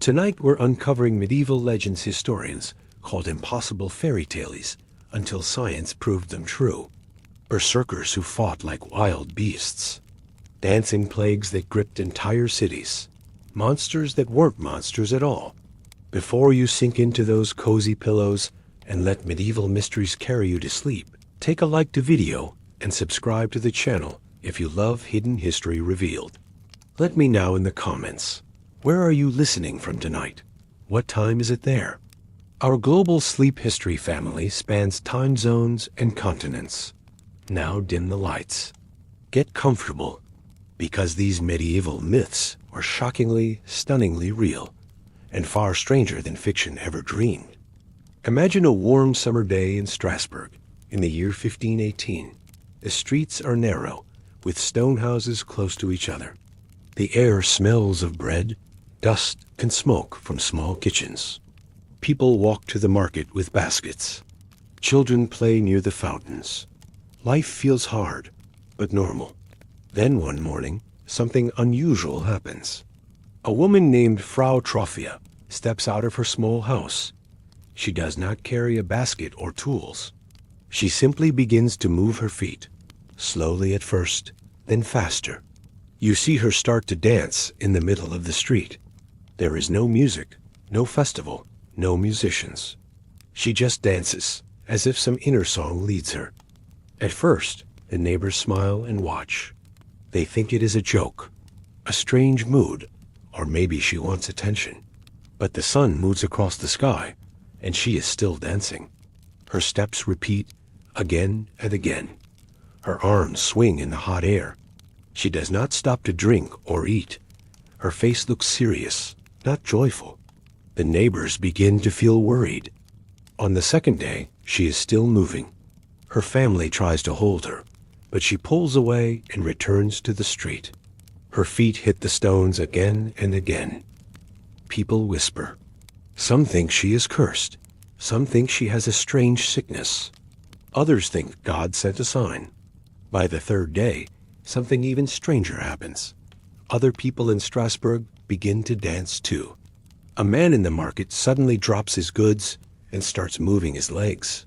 Tonight we're uncovering medieval legends historians called impossible fairy tales until science proved them true. Berserkers who fought like wild beasts. Dancing plagues that gripped entire cities. Monsters that weren't monsters at all. Before you sink into those cozy pillows and let medieval mysteries carry you to sleep, take a like to video and subscribe to the channel if you love Hidden History Revealed. Let me know in the comments. Where are you listening from tonight? What time is it there? Our global sleep history family spans time zones and continents. Now dim the lights. Get comfortable, because these medieval myths are shockingly, stunningly real, and far stranger than fiction ever dreamed. Imagine a warm summer day in Strasbourg in the year 1518. The streets are narrow, with stone houses close to each other. The air smells of bread, dust, and smoke from small kitchens. People walk to the market with baskets. Children play near the fountains. Life feels hard, but normal. Then one morning, something unusual happens. A woman named Frau Trophia steps out of her small house. She does not carry a basket or tools. She simply begins to move her feet, slowly at first, then faster. You see her start to dance in the middle of the street. There is no music, no festival, no musicians. She just dances, as if some inner song leads her. At first, the neighbors smile and watch. They think it is a joke, a strange mood, or maybe she wants attention. But the sun moves across the sky, and she is still dancing. Her steps repeat again and again. Her arms swing in the hot air. She does not stop to drink or eat. Her face looks serious, not joyful. The neighbors begin to feel worried. On the second day, she is still moving. Her family tries to hold her, but she pulls away and returns to the street. Her feet hit the stones again and again. People whisper. Some think she is cursed. Some think she has a strange sickness. Others think God sent a sign. By the third day, something even stranger happens. Other people in Strasbourg begin to dance too. A man in the market suddenly drops his goods and starts moving his legs.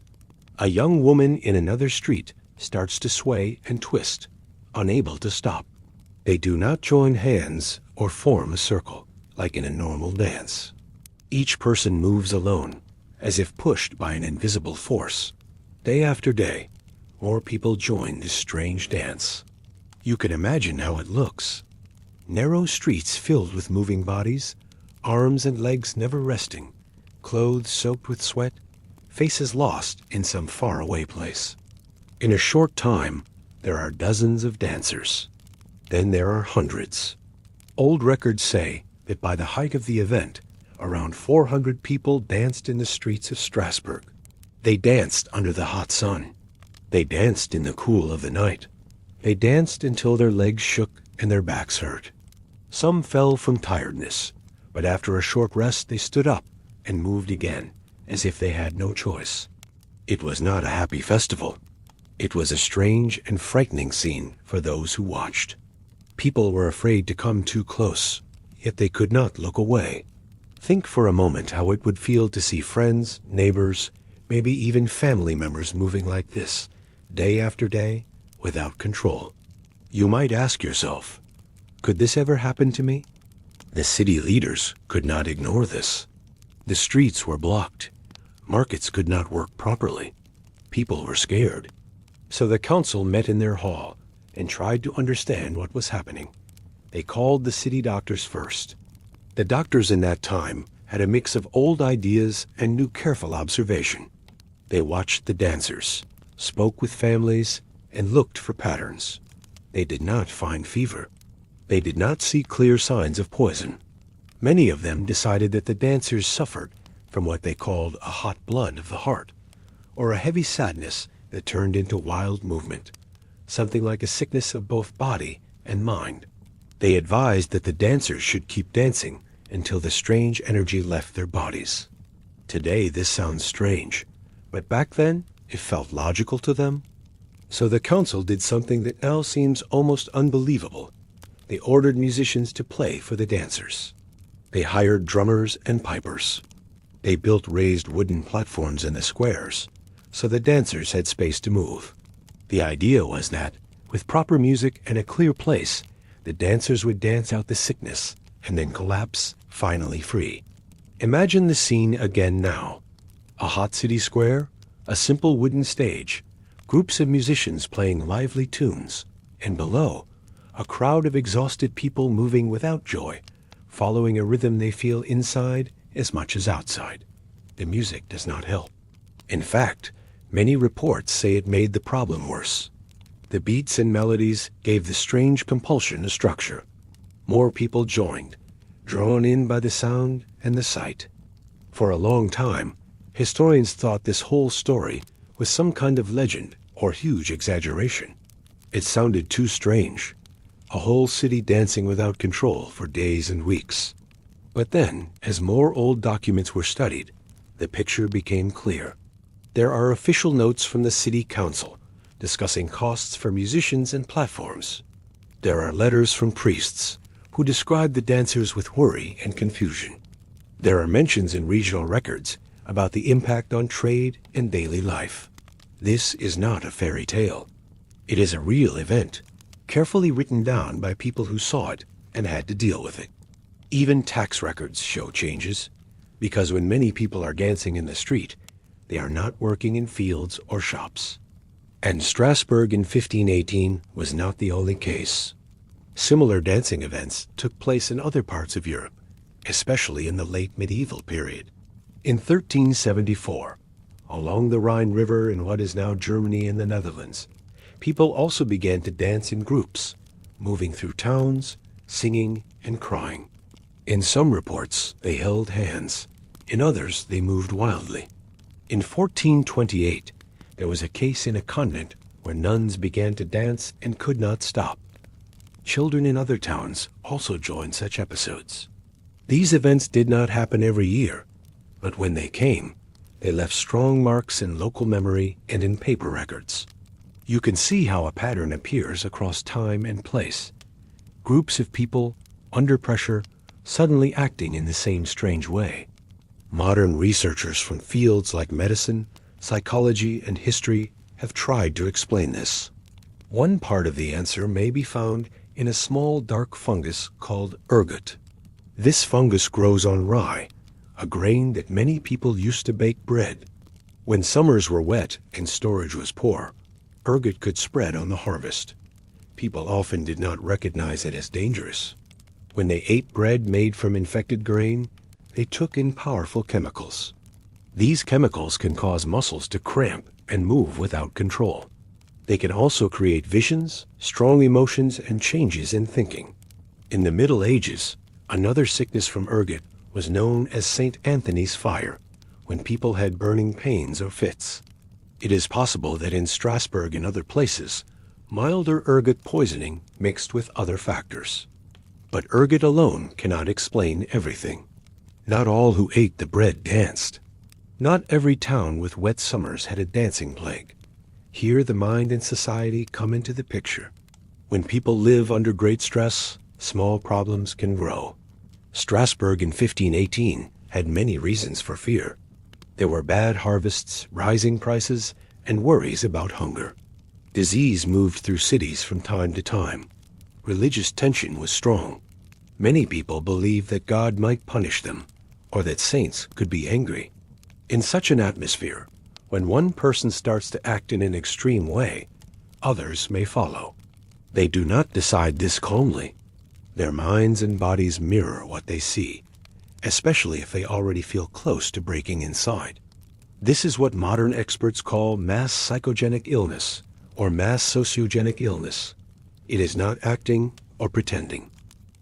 A young woman in another street starts to sway and twist, unable to stop. They do not join hands or form a circle, like in a normal dance. Each person moves alone, as if pushed by an invisible force. Day after day, more people join this strange dance. You can imagine how it looks. Narrow streets filled with moving bodies, arms and legs never resting, clothes soaked with sweat, faces lost in some faraway place. In a short time, there are dozens of dancers. Then there are hundreds. Old records say that by the height of the event, around 400 people danced in the streets of Strasbourg. They danced under the hot sun. They danced in the cool of the night. They danced until their legs shook and their backs hurt. Some fell from tiredness, but after a short rest they stood up and moved again, as if they had no choice. It was not a happy festival. It was a strange and frightening scene for those who watched. People were afraid to come too close, yet they could not look away. Think for a moment how it would feel to see friends, neighbors, maybe even family members moving like this, day after day, without control. You might ask yourself, could this ever happen to me? The city leaders could not ignore this. The streets were blocked. Markets could not work properly. People were scared. So the council met in their hall and tried to understand what was happening. They called the city doctors first. The doctors in that time had a mix of old ideas and new careful observation. They watched the dancers, spoke with families, and looked for patterns. They did not find fever. They did not see clear signs of poison. Many of them decided that the dancers suffered from what they called a hot blood of the heart, or a heavy sadness that turned into wild movement, something like a sickness of both body and mind. They advised that the dancers should keep dancing until the strange energy left their bodies. Today this sounds strange, but back then it felt logical to them. So the council did something that now seems almost unbelievable. They ordered musicians to play for the dancers. They hired drummers and pipers. They built raised wooden platforms in the squares, so the dancers had space to move. The idea was that, with proper music and a clear place, the dancers would dance out the sickness and then collapse, finally free. Imagine the scene again now. A hot city square, a simple wooden stage, groups of musicians playing lively tunes, and below, a crowd of exhausted people moving without joy, following a rhythm they feel inside as much as outside. The music does not help. In fact, many reports say it made the problem worse. The beats and melodies gave the strange compulsion a structure. More people joined, drawn in by the sound and the sight. For a long time, historians thought this whole story was some kind of legend or huge exaggeration. It sounded too strange. A whole city dancing without control for days and weeks. But then, as more old documents were studied, the picture became clear. There are official notes from the city council discussing costs for musicians and platforms. There are letters from priests who describe the dancers with worry and confusion. There are mentions in regional records about the impact on trade and daily life. This is not a fairy tale. It is a real event, carefully written down by people who saw it and had to deal with it. Even tax records show changes, because when many people are dancing in the street, they are not working in fields or shops. And Strasbourg in 1518 was not the only case. Similar dancing events took place in other parts of Europe, especially in the late medieval period. In 1374, along the Rhine River in what is now Germany and the Netherlands, people also began to dance in groups, moving through towns, singing and crying. In some reports, they held hands. In others, they moved wildly. In 1428, there was a case in a convent where nuns began to dance and could not stop. Children in other towns also joined such episodes. These events did not happen every year, but when they came, they left strong marks in local memory and in paper records. You can see how a pattern appears across time and place. Groups of people, under pressure, suddenly acting in the same strange way. Modern researchers from fields like medicine, psychology, and history have tried to explain this. One part of the answer may be found in a small dark fungus called ergot. This fungus grows on rye, a grain that many people used to bake bread. When summers were wet and storage was poor, ergot could spread on the harvest. People often did not recognize it as dangerous. When they ate bread made from infected grain, they took in powerful chemicals. These chemicals can cause muscles to cramp and move without control. They can also create visions, strong emotions, and changes in thinking. In the Middle Ages, another sickness from ergot was known as St. Anthony's fire, when people had burning pains or fits. It is possible that in Strasbourg and other places, milder ergot poisoning mixed with other factors. But ergot alone cannot explain everything. Not all who ate the bread danced. Not every town with wet summers had a dancing plague. Here the mind and society come into the picture. When people live under great stress, small problems can grow. Strasbourg in 1518 had many reasons for fear. There were bad harvests, rising prices, and worries about hunger. Disease moved through cities from time to time. Religious tension was strong. Many people believed that God might punish them, or that saints could be angry. In such an atmosphere, when one person starts to act in an extreme way, others may follow. They do not decide this calmly. Their minds and bodies mirror what they see, especially if they already feel close to breaking inside. This is what modern experts call mass psychogenic illness, or mass sociogenic illness. It is not acting or pretending.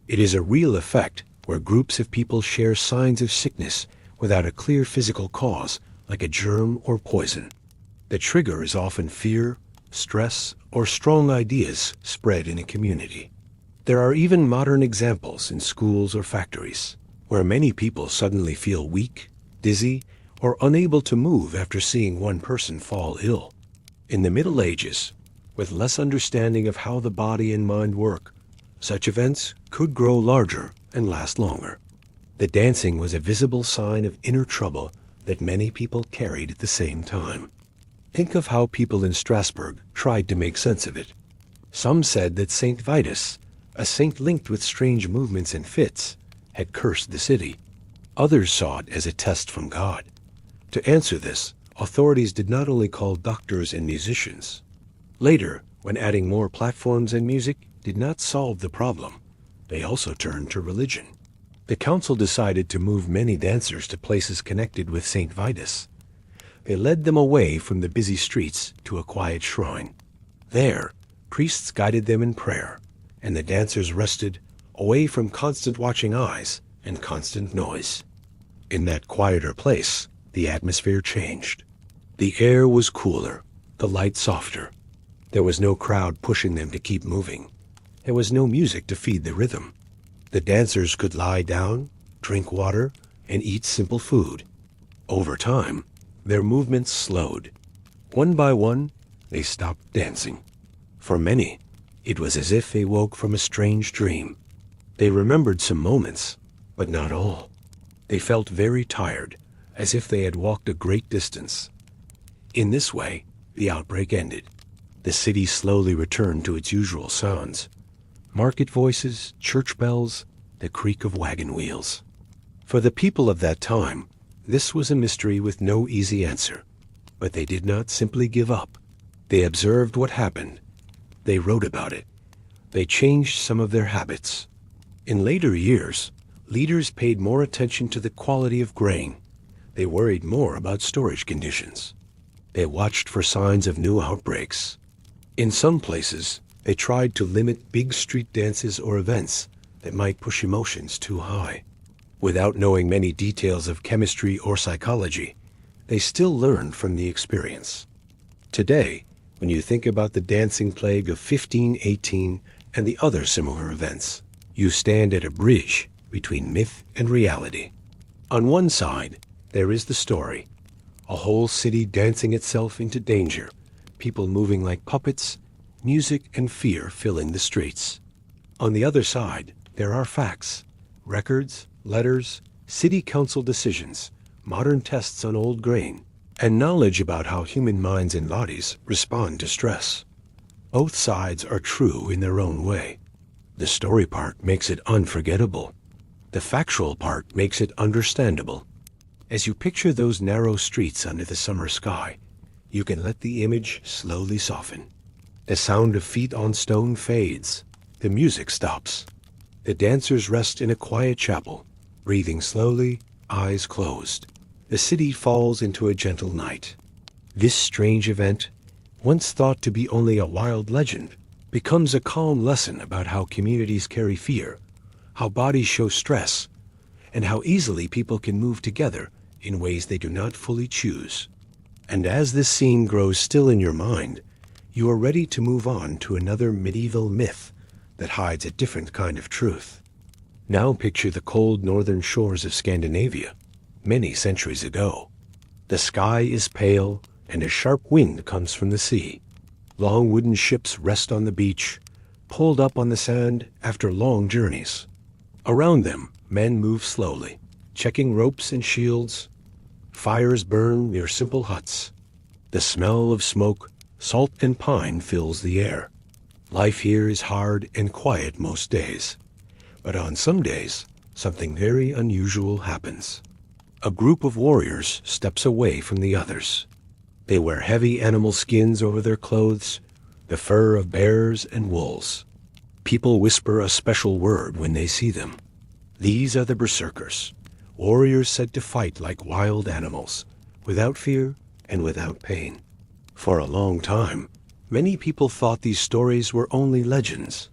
It is a real effect where groups of people share signs of sickness without a clear physical cause, like a germ or poison. The trigger is often fear, stress, or strong ideas spread in a community. There are even modern examples in schools or factories, where many people suddenly feel weak, dizzy, or unable to move after seeing one person fall ill. In the Middle Ages, with less understanding of how the body and mind work, such events could grow larger and last longer. The dancing was a visible sign of inner trouble that many people carried at the same time. Think of how people in Strasbourg tried to make sense of it. Some said that Saint Vitus, a saint linked with strange movements and fits, had cursed the city. Others saw it as a test from God. To answer this, authorities did not only call doctors and musicians. Later, when adding more platforms and music did not solve the problem, they also turned to religion. The council decided to move many dancers to places connected with Saint Vitus. They led them away from the busy streets to a quiet shrine. There, priests guided them in prayer, and the dancers rested away from constant watching eyes and constant noise. In that quieter place, the atmosphere changed. The air was cooler, the light softer. There was no crowd pushing them to keep moving. There was no music to feed the rhythm. The dancers could lie down, drink water, and eat simple food. Over time, their movements slowed. One by one, they stopped dancing. For many, it was as if they woke from a strange dream. They remembered some moments, but not all. They felt very tired, as if they had walked a great distance. In this way, the outbreak ended. The city slowly returned to its usual sounds. Market voices, church bells, the creak of wagon wheels. For the people of that time, this was a mystery with no easy answer. But they did not simply give up. They observed what happened. They wrote about it. They changed some of their habits. In later years, leaders paid more attention to the quality of grain. They worried more about storage conditions. They watched for signs of new outbreaks. In some places, they tried to limit big street dances or events that might push emotions too high. Without knowing many details of chemistry or psychology, they still learned from the experience. Today, when you think about the dancing plague of 1518 and the other similar events, you stand at a bridge between myth and reality. On one side, there is the story, a whole city dancing itself into danger, people moving like puppets, music and fear filling the streets. On the other side, there are facts, records, letters, city council decisions, modern tests on old grain, and knowledge about how human minds and bodies respond to stress. Both sides are true in their own way. The story part makes it unforgettable. The factual part makes it understandable. As you picture those narrow streets under the summer sky, you can let the image slowly soften. The sound of feet on stone fades. The music stops. The dancers rest in a quiet chapel, breathing slowly, eyes closed. The city falls into a gentle night. This strange event, once thought to be only a wild legend, becomes a calm lesson about how communities carry fear, how bodies show stress, and how easily people can move together in ways they do not fully choose. And as this scene grows still in your mind, you are ready to move on to another medieval myth that hides a different kind of truth. Now picture the cold northern shores of Scandinavia, many centuries ago. The sky is pale, and a sharp wind comes from the sea. Long wooden ships rest on the beach, pulled up on the sand after long journeys. Around them, men move slowly, checking ropes and shields. Fires burn near simple huts. The smell of smoke, salt and pine fills the air. Life here is hard and quiet most days. But on some days, something very unusual happens. A group of warriors steps away from the others. They wear heavy animal skins over their clothes, the fur of bears and wolves. People whisper a special word when they see them. These are the Berserkers, warriors said to fight like wild animals, without fear and without pain. For a long time, many people thought these stories were only legends.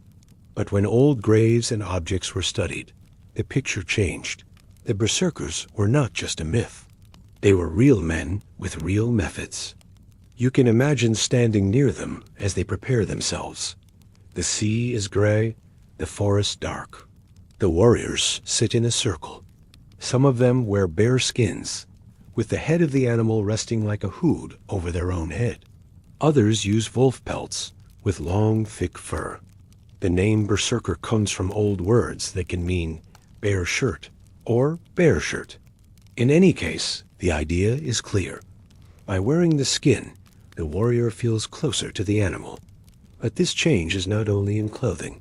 But when old graves and objects were studied, the picture changed. The Berserkers were not just a myth. They were real men with real methods. You can imagine standing near them as they prepare themselves. The sea is gray, the forest dark. The warriors sit in a circle. Some of them wear bear skins, with the head of the animal resting like a hood over their own head. Others use wolf pelts, with long, thick fur. The name Berserker comes from old words that can mean bear shirt, or bear shirt. In any case, the idea is clear. By wearing the skin, the warrior feels closer to the animal. But this change is not only in clothing.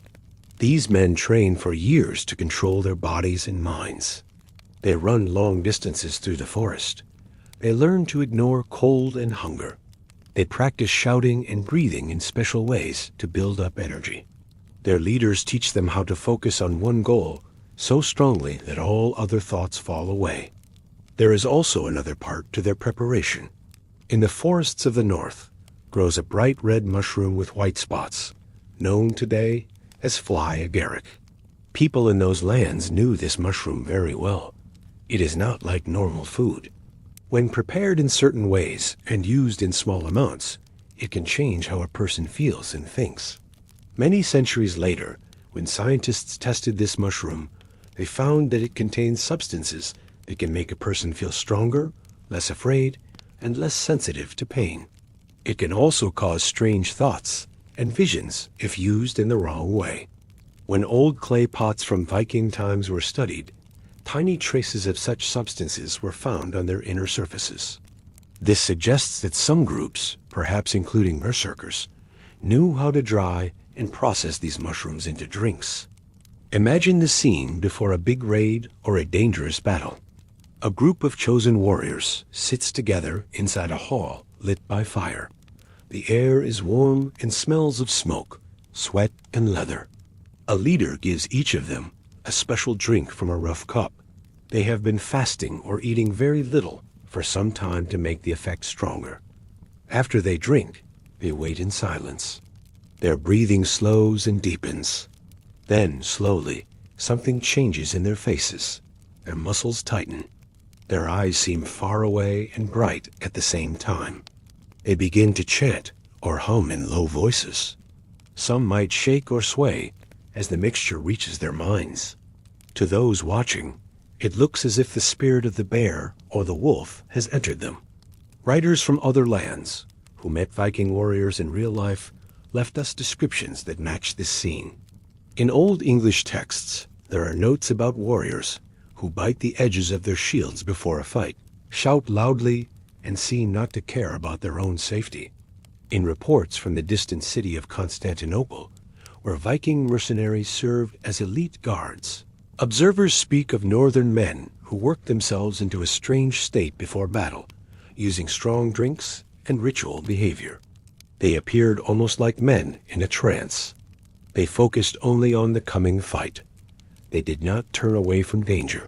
These men train for years to control their bodies and minds. They run long distances through the forest. They learn to ignore cold and hunger. They practice shouting and breathing in special ways to build up energy. Their leaders teach them how to focus on one goal so strongly that all other thoughts fall away. There is also another part to their preparation. In the forests of the north grows a bright red mushroom with white spots, known today as fly agaric. People in those lands knew this mushroom very well. It is not like normal food. When prepared in certain ways and used in small amounts, it can change how a person feels and thinks. Many centuries later, when scientists tested this mushroom, they found that it contains substances that can make a person feel stronger, less afraid, and less sensitive to pain. It can also cause strange thoughts and visions if used in the wrong way. When old clay pots from Viking times were studied, tiny traces of such substances were found on their inner surfaces. This suggests that some groups, perhaps including Berserkers, knew how to dry and process these mushrooms into drinks. Imagine the scene before a big raid or a dangerous battle. A group of chosen warriors sits together inside a hall lit by fire. The air is warm and smells of smoke, sweat, and leather. A leader gives each of them a special drink from a rough cup. They have been fasting or eating very little for some time to make the effect stronger. After they drink, they wait in silence. Their breathing slows and deepens. Then, slowly, something changes in their faces. Their muscles tighten. Their eyes seem far away and bright at the same time. They begin to chant or hum in low voices. Some might shake or sway as the mixture reaches their minds. To those watching, it looks as if the spirit of the bear or the wolf has entered them. Writers from other lands, who met Viking warriors in real life, left us descriptions that match this scene. In Old English texts, there are notes about warriors who bite the edges of their shields before a fight, shout loudly, and seem not to care about their own safety. In reports from the distant city of Constantinople, where Viking mercenaries served as elite guards, observers speak of northern men who worked themselves into a strange state before battle, using strong drinks and ritual behavior. They appeared almost like men in a trance. They focused only on the coming fight. They did not turn away from danger.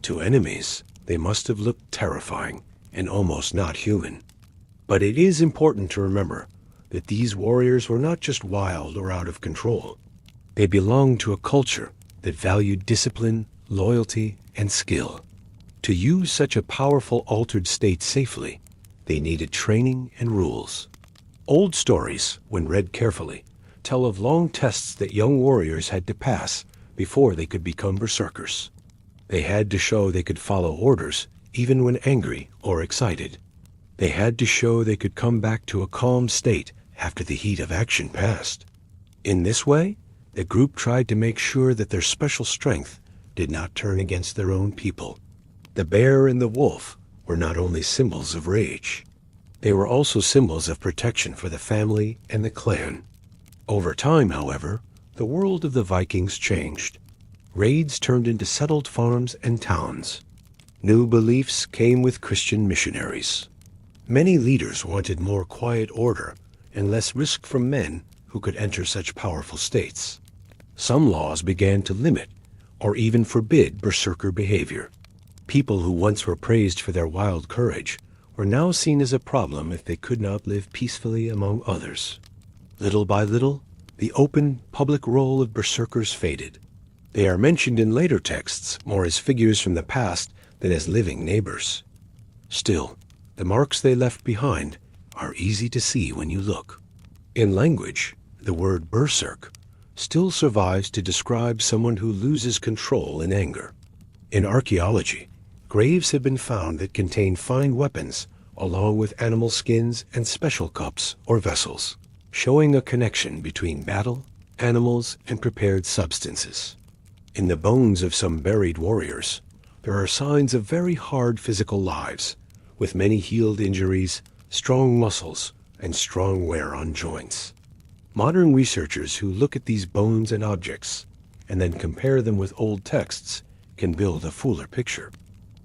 To enemies, they must have looked terrifying and almost not human. But it is important to remember that these warriors were not just wild or out of control. They belonged to a culture that valued discipline, loyalty, and skill. To use such a powerful altered state safely, they needed training and rules. Old stories, when read carefully, tell of long tests that young warriors had to pass before they could become berserkers. They had to show they could follow orders even when angry or excited. They had to show they could come back to a calm state after the heat of action passed. In this way, the group tried to make sure that their special strength did not turn against their own people. The bear and the wolf were not only symbols of rage. They were also symbols of protection for the family and the clan. Over time, however, the world of the Vikings changed. Raids turned into settled farms and towns. New beliefs came with Christian missionaries. Many leaders wanted more quiet order and less risk from men who could enter such powerful states. Some laws began to limit or even forbid berserker behavior. People who once were praised for their wild courage were now seen as a problem if they could not live peacefully among others. Little by little, the open, public role of berserkers faded. They are mentioned in later texts more as figures from the past than as living neighbors. Still, the marks they left behind are easy to see when you look. In language, the word berserk still survives to describe someone who loses control in anger. In archaeology, graves have been found that contain fine weapons along with animal skins and special cups or vessels, showing a connection between battle, animals, and prepared substances. In the bones of some buried warriors there are signs of very hard physical lives, with many healed injuries, strong muscles, and strong wear on joints. Modern researchers who look at these bones and objects and then compare them with old texts can build a fuller picture.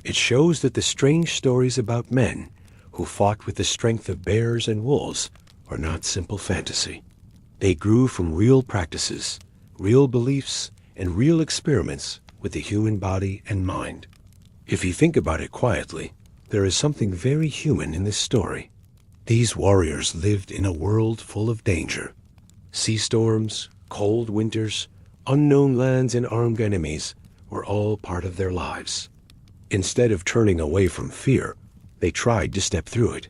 It shows that the strange stories about men who fought with the strength of bears and wolves are not simple fantasy. They grew from real practices, real beliefs, and real experiments with the human body and mind. If you think about it quietly, there is something very human in this story. These warriors lived in a world full of danger. Sea storms, cold winters, unknown lands, and armed enemies were all part of their lives. Instead of turning away from fear, they tried to step through it.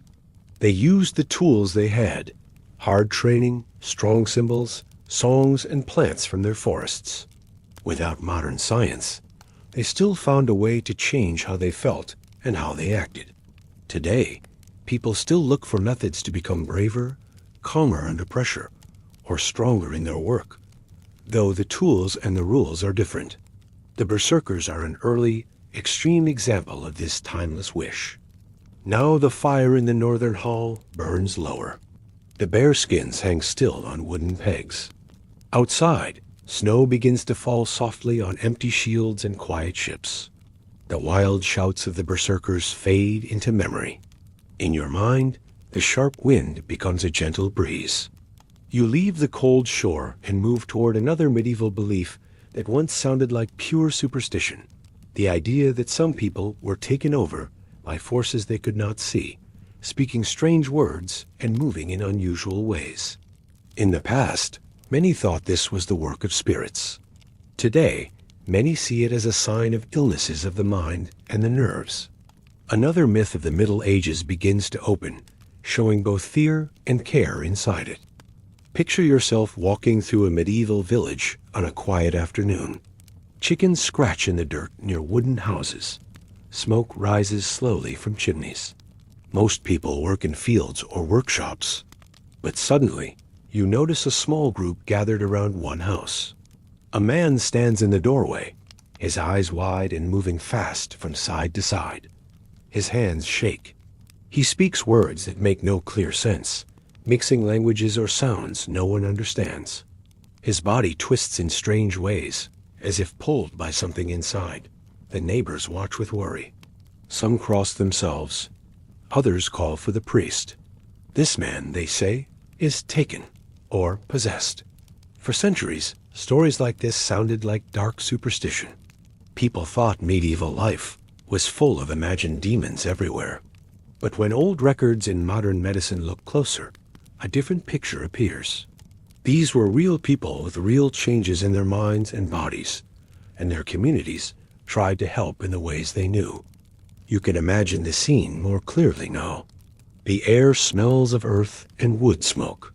They used the tools they had: hard training, strong symbols, songs, and plants from their forests. Without modern science, they still found a way to change how they felt and how they acted. Today, people still look for methods to become braver, calmer under pressure, or stronger in their work, though the tools and the rules are different. The Berserkers are an early, extreme example of this timeless wish. Now the fire in the northern hall burns lower. The bearskins hang still on wooden pegs. Outside, snow begins to fall softly on empty shields and quiet ships. The wild shouts of the Berserkers fade into memory. In your mind, the sharp wind becomes a gentle breeze. You leave the cold shore and move toward another medieval belief that once sounded like pure superstition: the idea that some people were taken over by forces they could not see, speaking strange words and moving in unusual ways. In the past, many thought this was the work of spirits. Today, many see it as a sign of illnesses of the mind and the nerves. Another myth of the Middle Ages begins to open, showing both fear and care inside it. Picture yourself walking through a medieval village on a quiet afternoon. Chickens scratch in the dirt near wooden houses. Smoke rises slowly from chimneys. Most people work in fields or workshops. But suddenly, you notice a small group gathered around one house. A man stands in the doorway, his eyes wide and moving fast from side to side. His hands shake. He speaks words that make no clear sense, mixing languages or sounds no one understands. His body twists in strange ways, as if pulled by something inside. The neighbors watch with worry. Some cross themselves. Others call for the priest. This man, they say, is taken or possessed. For centuries, stories like this sounded like dark superstition. People thought medieval life was full of imagined demons everywhere. But when old records in modern medicine look closer, a different picture appears. These were real people with real changes in their minds and bodies, and their communities tried to help in the ways they knew. You can imagine the scene more clearly now. The air smells of earth and wood smoke.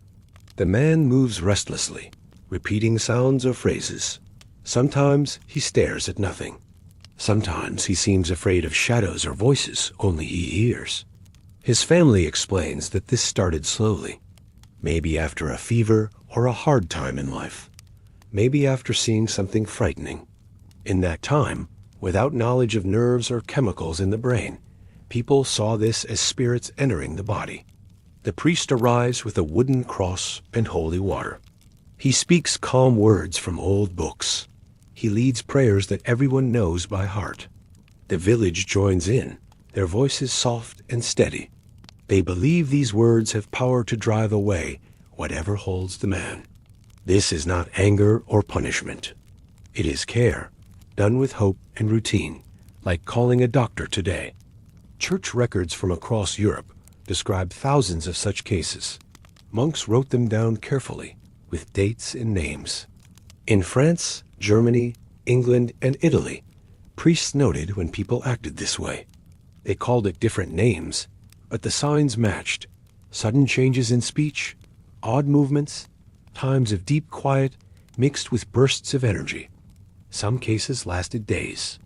The man moves restlessly, repeating sounds or phrases. Sometimes he stares at nothing. Sometimes he seems afraid of shadows or voices only he hears. His family explains that this started slowly, maybe after a fever or a hard time in life, maybe after seeing something frightening. In that time, without knowledge of nerves or chemicals in the brain, people saw this as spirits entering the body. The priest arrives with a wooden cross and holy water. He speaks calm words from old books. He leads prayers that everyone knows by heart. The village joins in, their voices soft and steady. They believe these words have power to drive away whatever holds the man. This is not anger or punishment. It is care, done with hope and routine, like calling a doctor today. Church records from across Europe describe thousands of such cases. Monks wrote them down carefully, with dates and names. In France, Germany, England, and Italy, priests noted when people acted this way. They called it different names, but the signs matched: sudden changes in speech, odd movements, times of deep quiet mixed with bursts of energy. Some cases lasted days,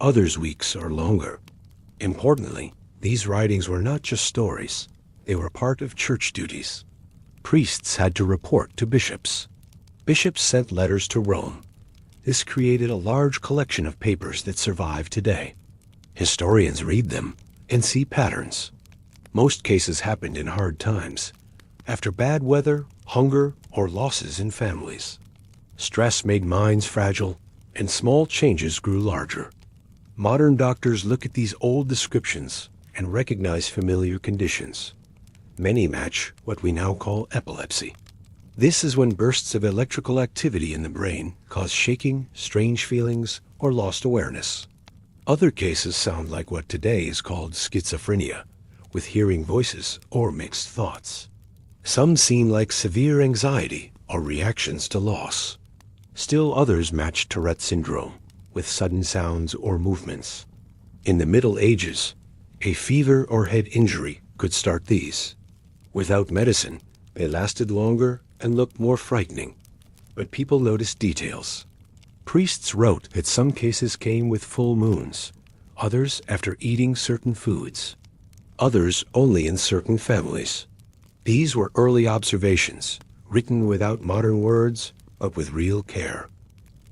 others weeks or longer. Importantly, these writings were not just stories. They were part of church duties. Priests had to report to bishops. Bishops sent letters to Rome. This created a large collection of papers that survive today. Historians read them and see patterns. Most cases happened in hard times, after bad weather, hunger, or losses in families. Stress made minds fragile, and small changes grew larger. Modern doctors look at these old descriptions and recognize familiar conditions. Many match what we now call epilepsy. This is when bursts of electrical activity in the brain cause shaking, strange feelings, or lost awareness. Other cases sound like what today is called schizophrenia, with hearing voices or mixed thoughts. Some seem like severe anxiety or reactions to loss. Still others match Tourette syndrome, with sudden sounds or movements. In the Middle Ages, a fever or head injury could start these. Without medicine, they lasted longer and looked more frightening, but people noticed details. Priests wrote that some cases came with full moons, others after eating certain foods, others only in certain families. These were early observations, written without modern words, but with real care.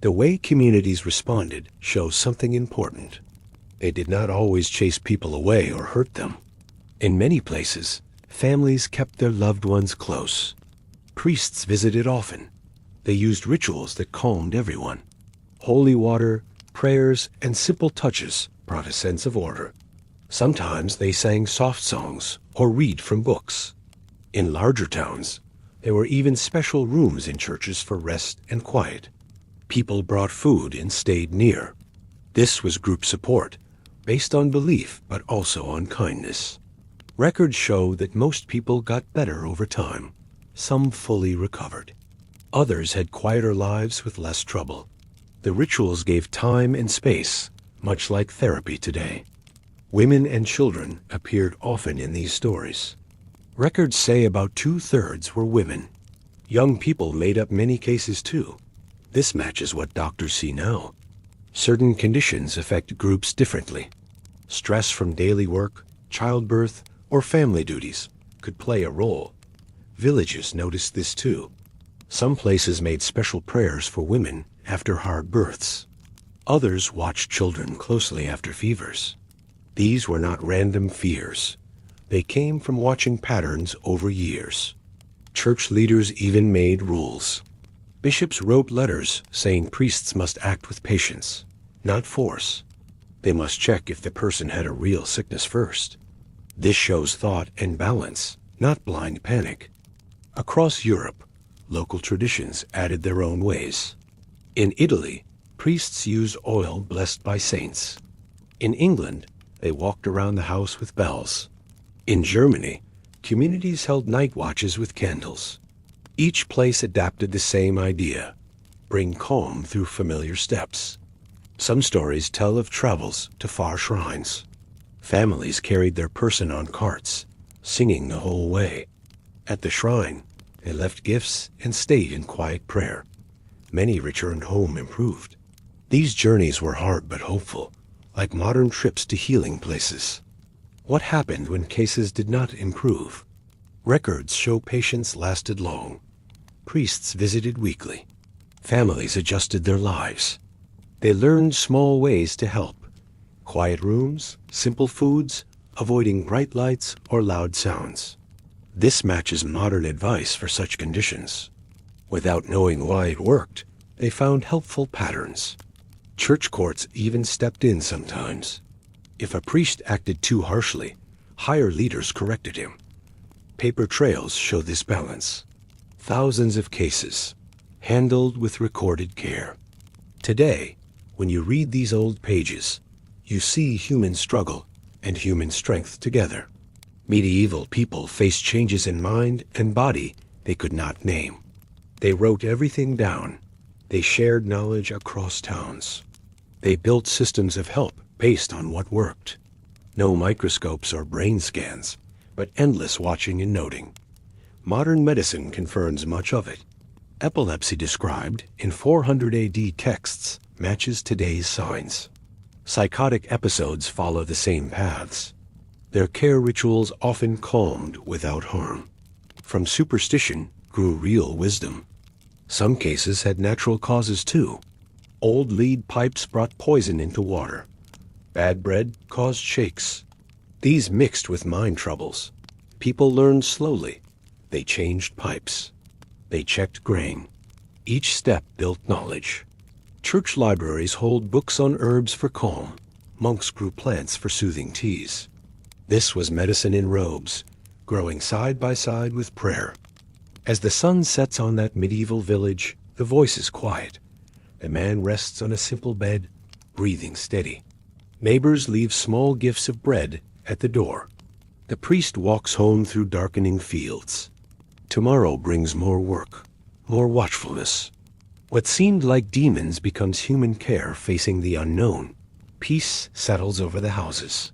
The way communities responded shows something important. They did not always chase people away or hurt them. In many places, families kept their loved ones close. Priests visited often. They used rituals that calmed everyone. Holy water, prayers, and simple touches brought a sense of order. Sometimes they sang soft songs or read from books. In larger towns, there were even special rooms in churches for rest and quiet. People brought food and stayed near. This was group support, based on belief but also on kindness. Records show that most people got better over time. Some fully recovered. Others had quieter lives with less trouble. The rituals gave time and space, much like therapy today. Women and children appeared often in these stories. Records say about 2/3 were women. Young people made up many cases too. This matches what doctors see now. Certain conditions affect groups differently. Stress from daily work, childbirth, or family duties could play a role. Villages noticed this too. Some places made special prayers for women after hard births. Others watched children closely after fevers. These were not random fears. They came from watching patterns over years. Church leaders even made rules. Bishops wrote letters saying priests must act with patience, not force. They must check if the person had a real sickness first. This shows thought and balance, not blind panic. Across Europe, local traditions added their own ways. In Italy, priests used oil blessed by saints. In England, they walked around the house with bells. In Germany, communities held night watches with candles. Each place adapted the same idea: bring calm through familiar steps. Some stories tell of travels to far shrines. Families carried their person on carts, singing the whole way. At the shrine, they left gifts and stayed in quiet prayer. Many returned home improved. These journeys were hard but hopeful, like modern trips to healing places. What happened when cases did not improve? Records show patients lasted long. Priests visited weekly. Families adjusted their lives. They learned small ways to help. Quiet rooms, simple foods, avoiding bright lights or loud sounds. This matches modern advice for such conditions. Without knowing why it worked, they found helpful patterns. Church courts even stepped in sometimes. If a priest acted too harshly, higher leaders corrected him. Paper trails show this balance. Thousands of cases, handled with recorded care. Today, when you read these old pages, you see human struggle and human strength together. Medieval people faced changes in mind and body they could not name. They wrote everything down. They shared knowledge across towns. They built systems of help based on what worked. No microscopes or brain scans, but endless watching and noting. Modern medicine confirms much of it. Epilepsy described in 400 AD texts matches today's signs. Psychotic episodes follow the same paths. Their care rituals often calmed without harm. From superstition grew real wisdom. Some cases had natural causes too. Old lead pipes brought poison into water. Bad bread caused shakes. These mixed with mind troubles. People learned slowly. They changed pipes. They checked grain. Each step built knowledge. Church libraries hold books on herbs for calm. Monks grew plants for soothing teas. This was medicine in robes, growing side by side with prayer. As the sun sets on that medieval village, the voice is quiet. The man rests on a simple bed, breathing steady. Neighbors leave small gifts of bread at the door. The priest walks home through darkening fields. Tomorrow brings more work, more watchfulness. What seemed like demons becomes human care facing the unknown. Peace settles over the houses.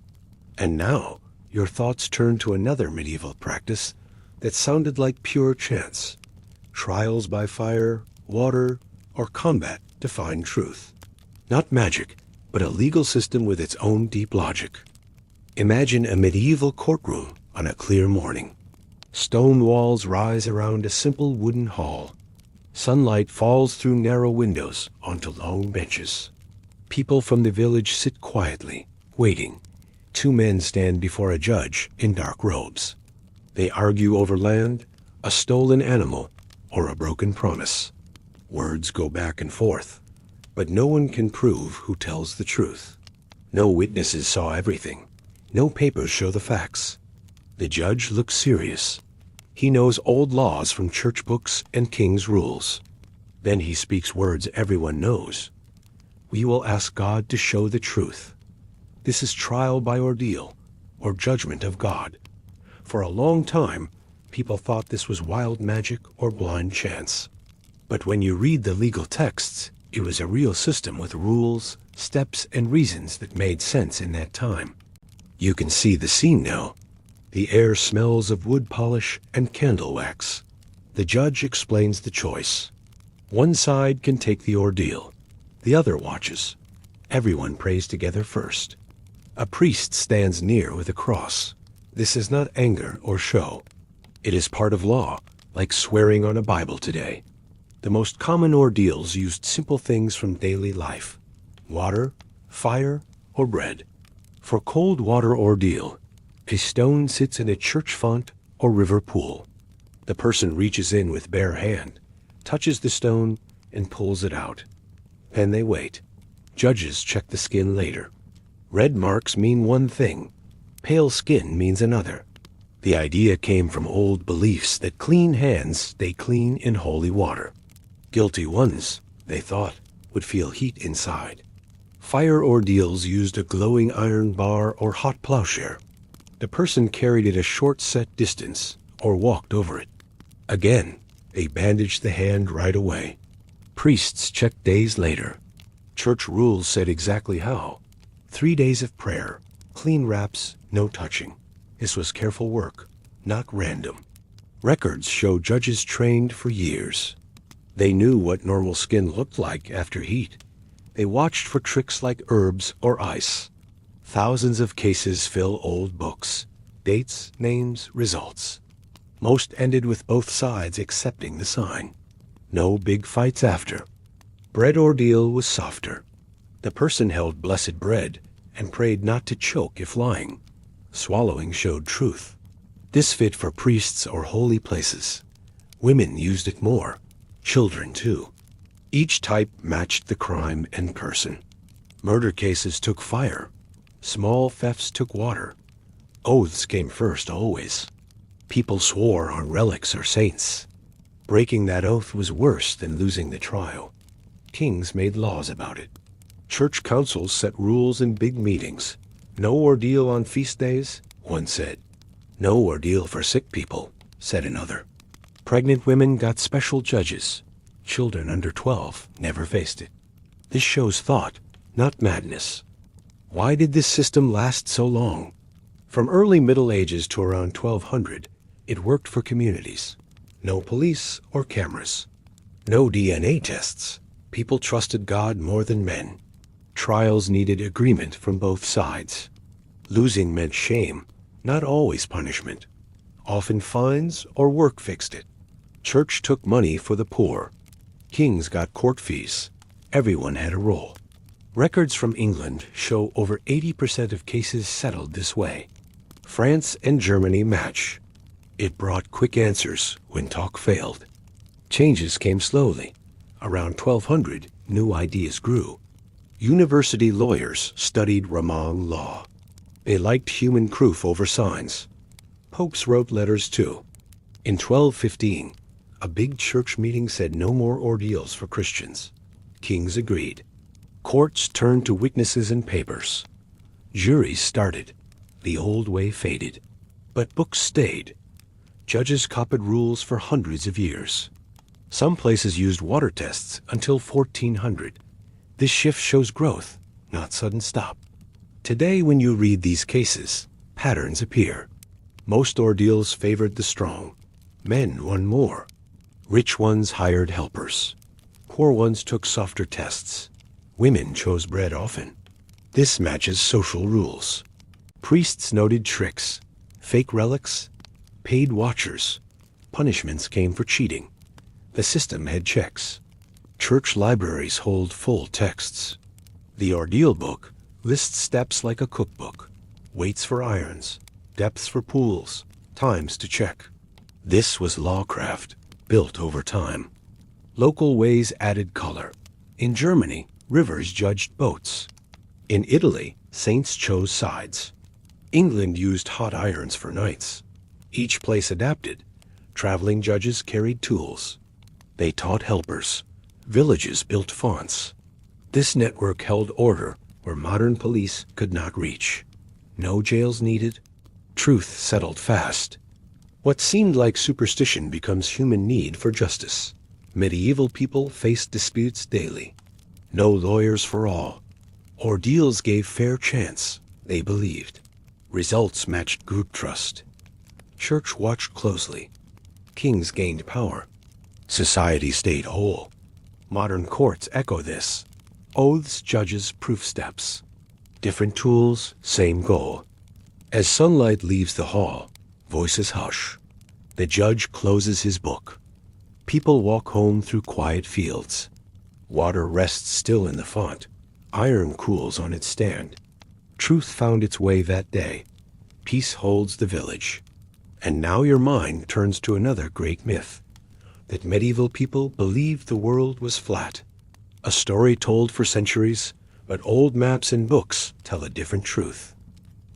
And now, your thoughts turn to another medieval practice that sounded like pure chance. Trials by fire, water, or combat to find truth. Not magic, but a legal system with its own deep logic. Imagine a medieval courtroom on a clear morning. Stone walls rise around a simple wooden hall. Sunlight falls through narrow windows onto long benches. People from the village sit quietly, waiting. Two men stand before a judge in dark robes. They argue over land, a stolen animal, or a broken promise. Words go back and forth, but no one can prove who tells the truth. No witnesses saw everything. No papers show the facts. The judge looks serious. He knows old laws from church books and king's rules. Then he speaks words everyone knows. We will ask God to show the truth. This is trial by ordeal, or judgment of God. For a long time, people thought this was wild magic or blind chance. But when you read the legal texts, it was a real system with rules, steps, and reasons that made sense in that time. You can see the scene now. The air smells of wood polish and candle wax. The judge explains the choice. One side can take the ordeal. The other watches. Everyone prays together first. A priest stands near with a cross. This is not anger or show. It is part of law, like swearing on a Bible today. The most common ordeals used simple things from daily life. Water, fire, or bread. For cold water ordeal, a stone sits in a church font or river pool. The person reaches in with bare hand, touches the stone, and pulls it out. Then they wait. Judges check the skin later. Red marks mean one thing. Pale skin means another. The idea came from old beliefs that clean hands stay clean in holy water. Guilty ones, they thought, would feel heat inside. Fire ordeals used a glowing iron bar or hot plowshare. The person carried it a short set distance or walked over it. Again, they bandaged the hand right away. Priests checked days later. Church rules said exactly how. 3 days of prayer, clean wraps, no touching. This was careful work, not random. Records show judges trained for years. They knew what normal skin looked like after heat. They watched for tricks like herbs or ice. Thousands of cases fill old books. Dates, names, results. Most ended with both sides accepting the sign. No big fights after. Bread ordeal was softer. The person held blessed bread and prayed not to choke if lying. Swallowing showed truth. This fit for priests or holy places. Women used it more. Children too. Each type matched the crime and person. Murder cases took fire. Small thefts took water. Oaths came first always. People swore on relics or saints. Breaking that oath was worse than losing the trial. Kings made laws about it. Church councils set rules in big meetings. No ordeal on feast days, one said. No ordeal for sick people, said another. Pregnant women got special judges. Children under 12 never faced it. This shows thought, not madness. Why did this system last so long? From early Middle Ages to around 1200, it worked for communities. No police or cameras. No DNA tests. People trusted God more than men. Trials needed agreement from both sides. Losing meant shame, not always punishment. Often fines or work fixed it. Church took money for the poor. Kings got court fees. Everyone had a role. Records from England show over 80% of cases settled this way. France and Germany match. It brought quick answers when talk failed. Changes came slowly. Around 1200, new ideas grew. University lawyers studied Roman law. They liked human proof over signs. Popes wrote letters too. In 1215, a big church meeting said no more ordeals for Christians. Kings agreed. Courts turned to witnesses and papers. Juries started. The old way faded. But books stayed. Judges copied rules for hundreds of years. Some places used water tests until 1400. This shift shows growth, not sudden stop. Today, when you read these cases, patterns appear. Most ordeals favored the strong. Men won more. Rich ones hired helpers. Poor ones took softer tests. Women chose bread often. This matches social rules. Priests noted tricks, fake relics, paid watchers. Punishments came for cheating. The system had checks. Church libraries hold full texts. The Ordeal book lists steps like a cookbook. Weights for irons, depths for pools, times to check. This was lawcraft, built over time. Local ways added color. In Germany, rivers judged boats. In Italy, saints chose sides. England used hot irons for knights. Each place adapted. Traveling judges carried tools. They taught helpers. Villages built fonts. This network held order where modern police could not reach. No jails needed. Truth settled fast. What seemed like superstition becomes human need for justice. Medieval people faced disputes daily. No lawyers for all. Ordeals gave fair chance, they believed. Results matched group trust. Church watched closely. Kings gained power. Society stayed whole. Modern courts echo this. Oaths, judges, proof steps. Different tools, same goal. As sunlight leaves the hall, voices hush. The judge closes his book. People walk home through quiet fields. Water rests still in the font. Iron cools on its stand. Truth found its way that day. Peace holds the village. And now your mind turns to another great myth, that medieval people believed the world was flat. A story told for centuries, but old maps and books tell a different truth.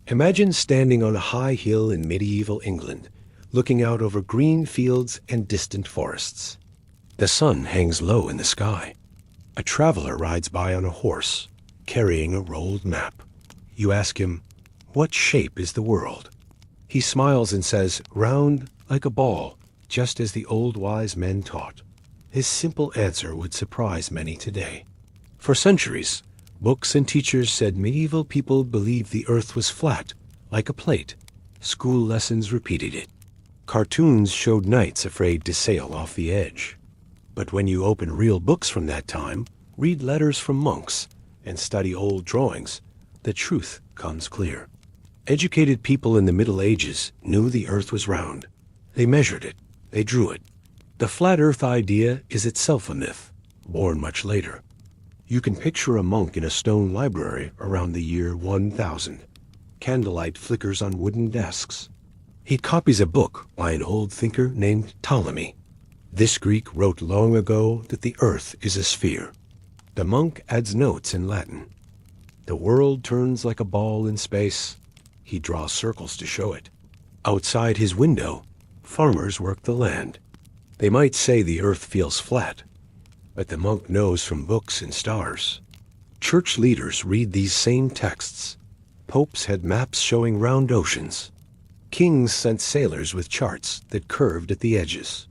Imagine standing on a high hill in medieval England, looking out over green fields and distant forests. The sun hangs low in the sky. A traveler rides by on a horse, carrying a rolled map. You ask him, "What shape is the world?" He smiles and says, "Round like a ball, just as the old wise men taught." His simple answer would surprise many today. For centuries, books and teachers said medieval people believed the earth was flat, like a plate. School lessons repeated it. Cartoons showed knights afraid to sail off the edge. But when you open real books from that time, read letters from monks, and study old drawings, the truth comes clear. Educated people in the Middle Ages knew the earth was round. They measured it. They drew it. The flat earth idea is itself a myth, born much later. You can picture a monk in a stone library around the year 1000. Candlelight flickers on wooden desks. He copies a book by an old thinker named Ptolemy. This Greek wrote long ago that the earth is a sphere. The monk adds notes in Latin. The world turns like a ball in space. He draws circles to show it. Outside his window, farmers work the land. They might say the earth feels flat, but the monk knows from books and stars. Church leaders read these same texts. Popes had maps showing round oceans. Kings sent sailors with charts that curved at the edges.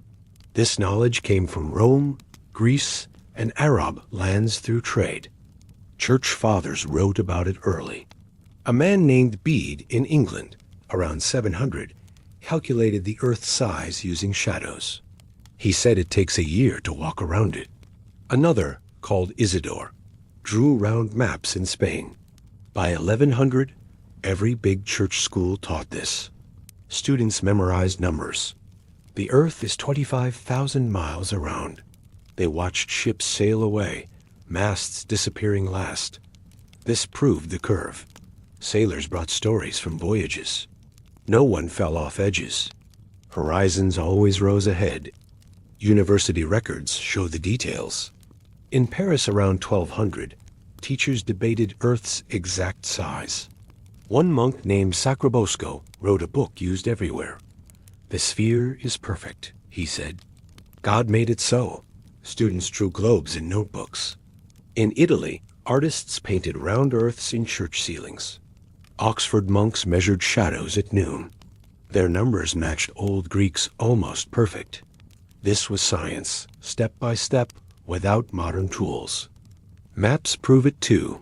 This knowledge came from Rome, Greece, and Arab lands through trade. Church fathers wrote about it early. A man named Bede in England, around 700, calculated the earth's size using shadows. He said it takes a year to walk around it. Another, called Isidore, drew round maps in Spain. By 1100, every big church school taught this. Students memorized numbers. The earth is 25,000 miles around. They watched ships sail away, masts disappearing last. This proved the curve. Sailors brought stories from voyages. No one fell off edges. Horizons always rose ahead. University records show the details. In Paris around 1200, teachers debated Earth's exact size. One monk named Sacrobosco wrote a book used everywhere. "The sphere is perfect," he said. God made it so. Students drew globes in notebooks. In Italy, artists painted round earths in church ceilings. Oxford monks measured shadows at noon. Their numbers matched old Greek's almost perfect. This was science, step by step, without modern tools. Maps prove it too.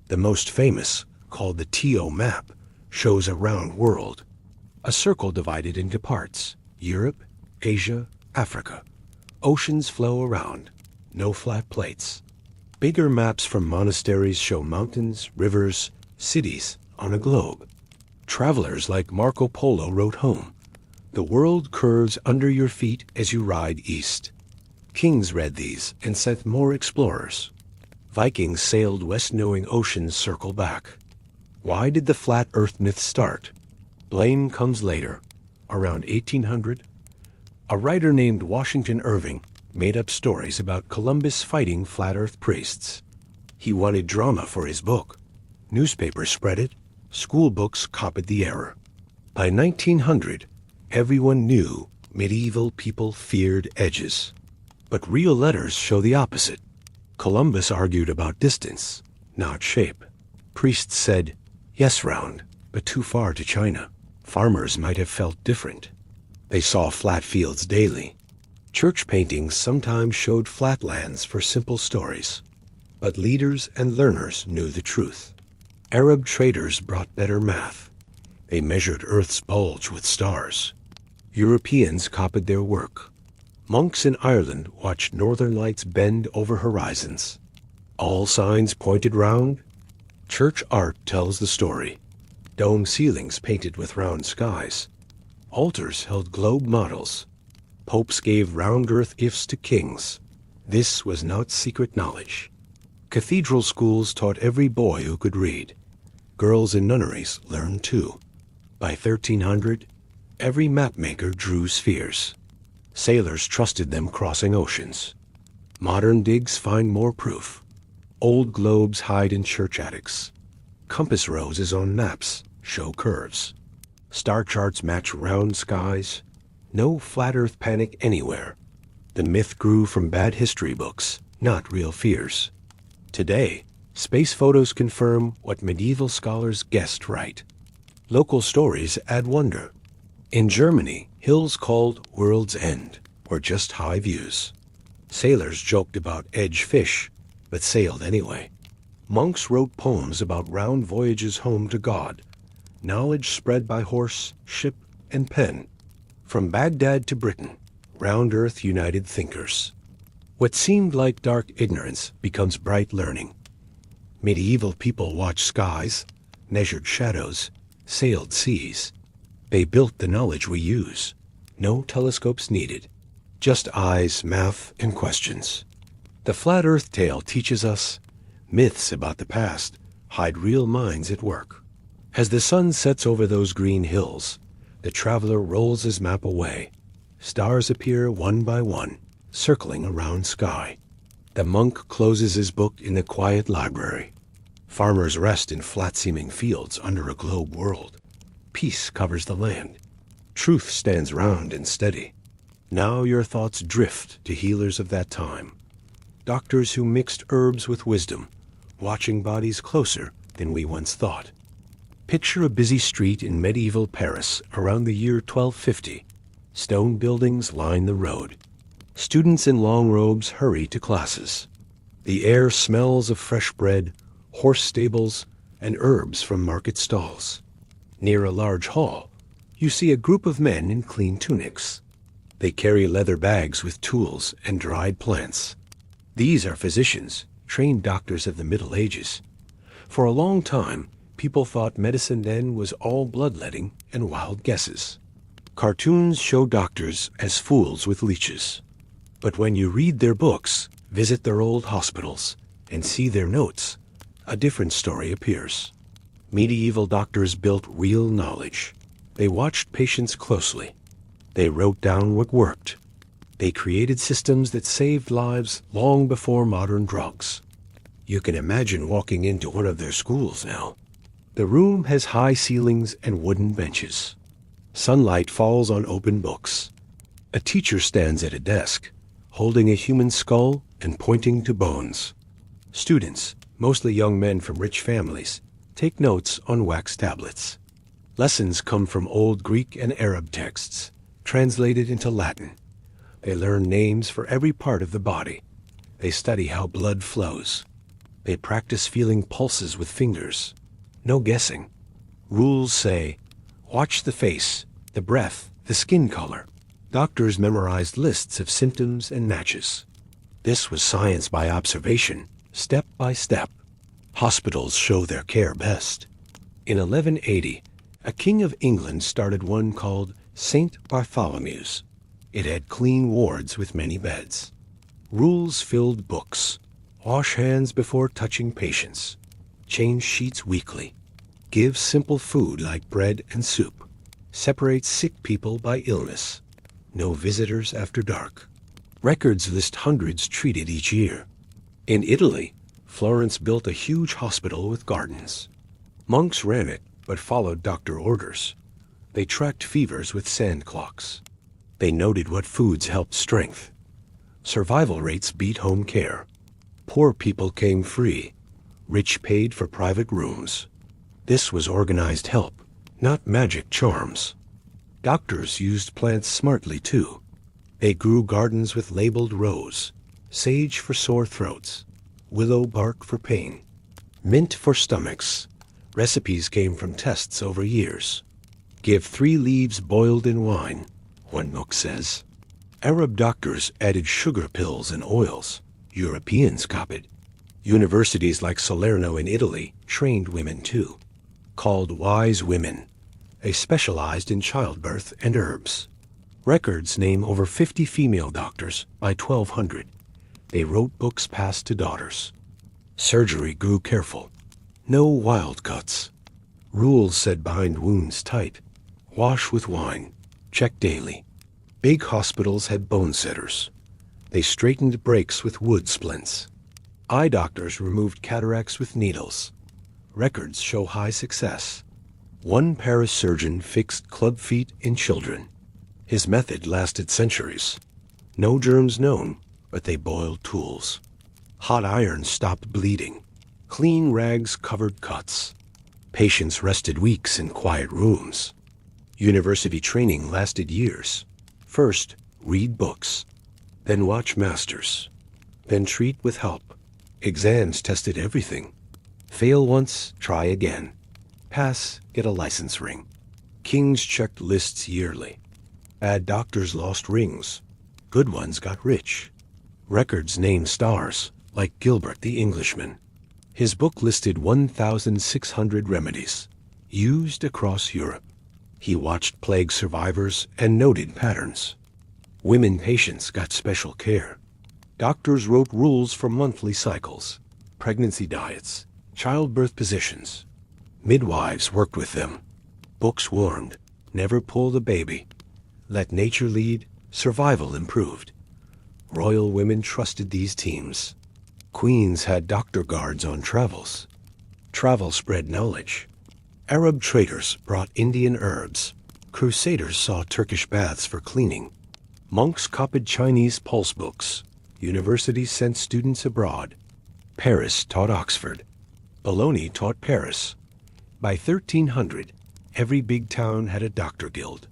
The most famous, called the TO map, shows a round world. A circle divided into parts: Europe, Asia, Africa. Oceans flow around, no flat plates. Bigger maps from monasteries show mountains, rivers, cities on a globe. Travelers like Marco Polo wrote home, "The world curves under your feet as you ride east." Kings read these and sent more explorers. Vikings sailed west knowing oceans circle back. Why did the flat earth myth start? Blame comes later, around 1800. A writer named Washington Irving made up stories about Columbus fighting flat earth priests. He wanted drama for his book. Newspapers spread it. School books copied the error. By 1900, everyone knew medieval people feared edges. But real letters show the opposite. Columbus argued about distance, not shape. Priests said, "Yes, round, but too far to China." Farmers might have felt different. They saw flat fields daily. Church paintings sometimes showed flat lands for simple stories. But leaders and learners knew the truth. Arab traders brought better math. They measured Earth's bulge with stars. Europeans copied their work. Monks in Ireland watched northern lights bend over horizons. All signs pointed round. Church art tells the story. Dome ceilings painted with round skies. Altars held globe models. Popes gave round earth gifts to kings. This was not secret knowledge. Cathedral schools taught every boy who could read. Girls in nunneries learned too. By 1300, every mapmaker drew spheres. Sailors trusted them crossing oceans. Modern digs find more proof. Old globes hide in church attics. Compass roses on maps show curves. Star charts match round skies. No flat earth panic anywhere. The myth grew from bad history books, not real fears. Today, space photos confirm what medieval scholars guessed right. Local stories add wonder. In Germany, hills called World's End were just high views. Sailors joked about edge fish, but sailed anyway. Monks wrote poems about round voyages home to God. Knowledge spread by horse, ship, and pen. From Baghdad to Britain, round earth united thinkers. What seemed like dark ignorance becomes bright learning. Medieval people watched skies, measured shadows, sailed seas. They built the knowledge we use. No telescopes needed. Just eyes, math, and questions. The flat earth tale teaches us myths about the past hide real minds at work. As the sun sets over those green hills, the traveler rolls his map away. Stars appear one by one, circling a round sky. The monk closes his book in the quiet library. Farmers rest in flat-seeming fields under a globe world. Peace covers the land. Truth stands round and steady. Now your thoughts drift to healers of that time. Doctors who mixed herbs with wisdom, watching bodies closer than we once thought. Picture a busy street in medieval Paris around the year 1250. Stone buildings line the road. Students in long robes hurry to classes. The air smells of fresh bread, horse stables, and herbs from market stalls. Near a large hall, you see a group of men in clean tunics. They carry leather bags with tools and dried plants. These are physicians, trained doctors of the Middle Ages. For a long time, people thought medicine then was all bloodletting and wild guesses. Cartoons show doctors as fools with leeches. But when you read their books, visit their old hospitals, and see their notes, a different story appears. Medieval doctors built real knowledge. They watched patients closely. They wrote down what worked. They created systems that saved lives long before modern drugs. You can imagine walking into one of their schools now. The room has high ceilings and wooden benches. Sunlight falls on open books. A teacher stands at a desk, holding a human skull and pointing to bones. Students, mostly young men from rich families, take notes on wax tablets. Lessons come from old Greek and Arab texts, translated into Latin. They learn names for every part of the body. They study how blood flows. They practice feeling pulses with fingers. No guessing. Rules say, watch the face, the breath, the skin color. Doctors memorized lists of symptoms and matches. This was science by observation, step by step. Hospitals show their care best. In 1180, a king of England started one called St. Bartholomew's. It had clean wards with many beds. Rules filled books. Wash hands before touching patients. Change sheets weekly. Give simple food like bread and soup. Separate sick people by illness. No visitors after dark. Records list hundreds treated each year. In Italy, Florence built a huge hospital with gardens. Monks ran it, but followed doctor orders. They tracked fevers with sand clocks. They noted what foods helped strength. Survival rates beat home care. Poor people came free. Rich paid for private rooms. This was organized help, not magic charms. Doctors used plants smartly, too. They grew gardens with labeled rose, sage for sore throats, willow bark for pain, mint for stomachs. Recipes came from tests over years. Give 3 leaves boiled in wine, one book says. Arab doctors added sugar pills and oils. Europeans copied. Universities like Salerno in Italy trained women too. Called wise women. They specialized in childbirth and herbs. Records name over 50 female doctors by 1200. They wrote books passed to daughters. Surgery grew careful. No wild cuts. Rules said bind wounds tight. Wash with wine. Check daily. Big hospitals had bone setters. They straightened breaks with wood splints. Eye doctors removed cataracts with needles. Records show high success. One Paris surgeon fixed club feet in children. His method lasted centuries. No germs known, but they boiled tools. Hot iron stopped bleeding. Clean rags covered cuts. Patients rested weeks in quiet rooms. University training lasted years. First, read books. Then watch masters. Then treat with help. Exams tested everything. Fail once, try again. Pass, get a license ring. Kings checked lists yearly. Bad doctors lost rings. Good ones got rich. Records named stars, like Gilbert the Englishman. His book listed 1,600 remedies, used across Europe. He watched plague survivors and noted patterns. Women patients got special care. Doctors wrote rules for monthly cycles, pregnancy diets, childbirth positions. Midwives worked with them. Books warned, never pull the baby. Let nature lead, survival improved. Royal women trusted these teams. Queens had doctor guards on travels. Travel spread knowledge. Arab traders brought Indian herbs. Crusaders saw Turkish baths for cleaning. Monks copied Chinese pulse books. Universities sent students abroad. Paris taught Oxford. Bologna taught Paris. By 1300, every big town had a doctor guild.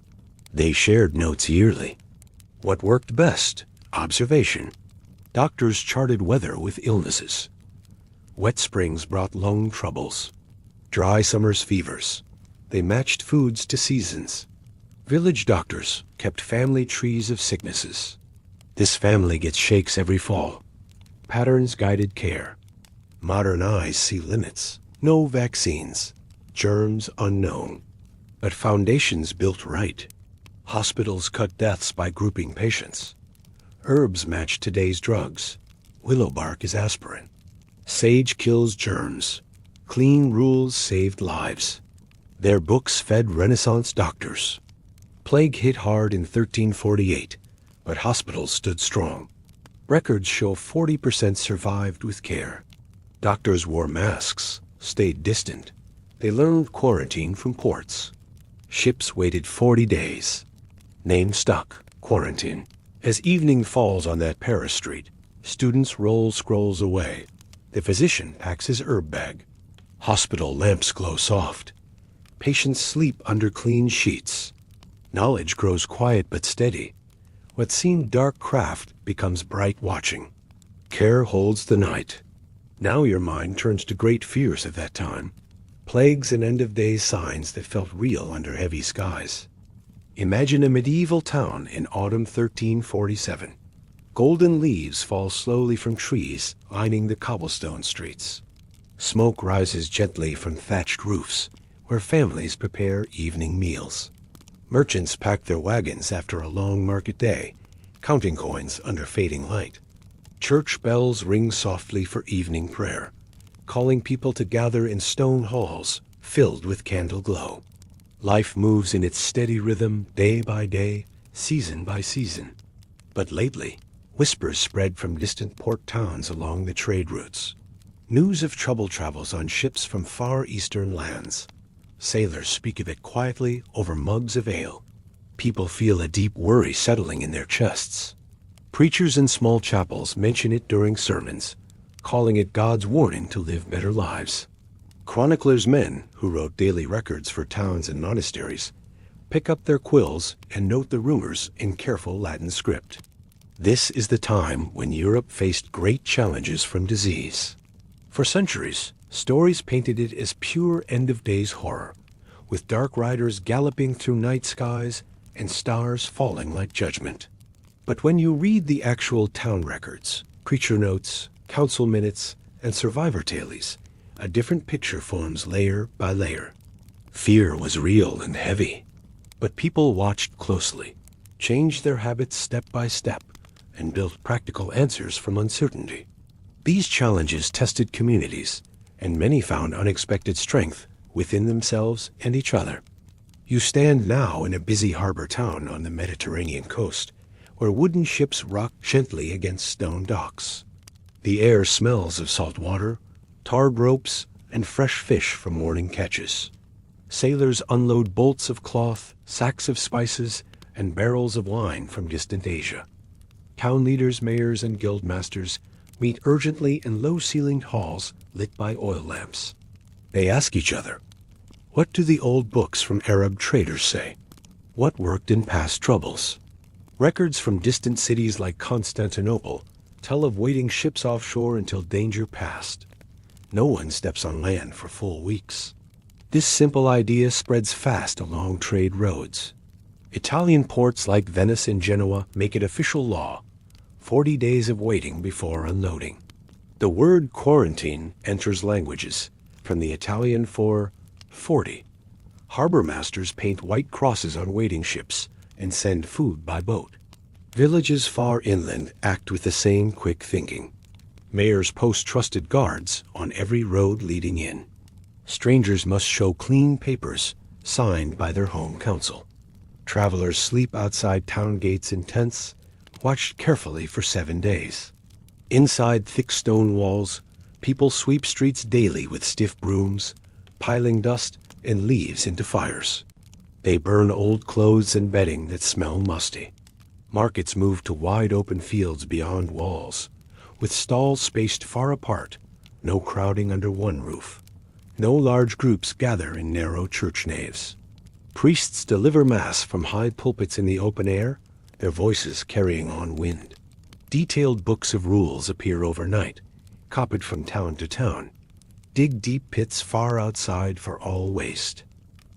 They shared notes yearly. What worked best? Observation. Doctors charted weather with illnesses. Wet springs brought lung troubles. Dry summers fevers. They matched foods to seasons. Village doctors kept family trees of sicknesses. This family gets shakes every fall. Patterns guided care. Modern eyes see limits. No vaccines. Germs unknown. But foundations built right. Hospitals cut deaths by grouping patients. Herbs match today's drugs. Willow bark is aspirin. Sage kills germs. Clean rules saved lives. Their books fed Renaissance doctors. Plague hit hard in 1348, but hospitals stood strong. Records show 40% survived with care. Doctors wore masks, stayed distant. They learned quarantine from ports. Ships waited 40 days. Name stuck, quarantine. As evening falls on that Paris street, students roll scrolls away. The physician packs his herb bag. Hospital lamps glow soft. Patients sleep under clean sheets. Knowledge grows quiet but steady. What seemed dark craft becomes bright watching. Care holds the night. Now your mind turns to great fears of that time. Plagues and end-of-days signs that felt real under heavy skies. Imagine a medieval town in autumn 1347. Golden leaves fall slowly from trees lining the cobblestone streets. Smoke rises gently from thatched roofs, where families prepare evening meals. Merchants pack their wagons after a long market day, counting coins under fading light. Church bells ring softly for evening prayer, calling people to gather in stone halls filled with candle glow. Life moves in its steady rhythm day by day, season by season. But lately, whispers spread from distant port towns along the trade routes. News of trouble travels on ships from far eastern lands. Sailors speak of it quietly over mugs of ale. People feel a deep worry settling in their chests. Preachers in small chapels mention it during sermons, calling it God's warning to live better lives. Chroniclers' men, who wrote daily records for towns and monasteries, pick up their quills and note the rumors in careful Latin script. This is the time when Europe faced great challenges from disease. For centuries, stories painted it as pure end-of-days horror, with dark riders galloping through night skies and stars falling like judgment. But when you read the actual town records, preacher notes, council minutes, and survivor tales, a different picture forms layer by layer. Fear was real and heavy, but people watched closely, changed their habits step by step, and built practical answers from uncertainty. These challenges tested communities, and many found unexpected strength within themselves and each other. You stand now in a busy harbor town on the Mediterranean coast, where wooden ships rock gently against stone docks. The air smells of salt water, tarred ropes, and fresh fish from morning catches. Sailors unload bolts of cloth, sacks of spices, and barrels of wine from distant Asia. Town leaders, mayors, and guildmasters meet urgently in low-ceilinged halls lit by oil lamps. They ask each other, what do the old books from Arab traders say? What worked in past troubles? Records from distant cities like Constantinople tell of waiting ships offshore until danger passed. No one steps on land for full weeks. This simple idea spreads fast along trade roads. Italian ports like Venice and Genoa make it official law, 40 days of waiting before unloading. The word quarantine enters languages, from the Italian for 40. Harbor masters paint white crosses on waiting ships and send food by boat. Villages far inland act with the same quick thinking. Mayors post trusted guards on every road leading in. Strangers must show clean papers signed by their home council. Travelers sleep outside town gates in tents, watched carefully for 7 days. Inside thick stone walls, people sweep streets daily with stiff brooms, piling dust and leaves into fires. They burn old clothes and bedding that smell musty. Markets move to wide open fields beyond walls, with stalls spaced far apart, no crowding under one roof. No large groups gather in narrow church naves. Priests deliver mass from high pulpits in the open air, their voices carrying on wind. Detailed books of rules appear overnight, copied from town to town. Dig deep pits far outside for all waste.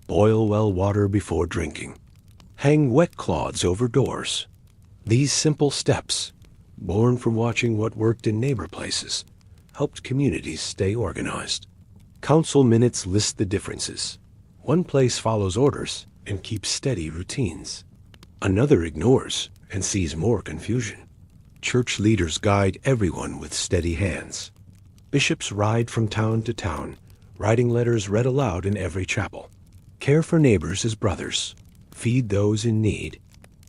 Boil well water before drinking. Hang wet cloths over doors. These simple steps, born from watching what worked in neighbor places, helped communities stay organized. Council minutes list the differences. One place follows orders and keeps steady routines. Another ignores and sees more confusion. Church leaders guide everyone with steady hands. Bishops ride from town to town, writing letters read aloud in every chapel. Care for neighbors as brothers. Feed those in need.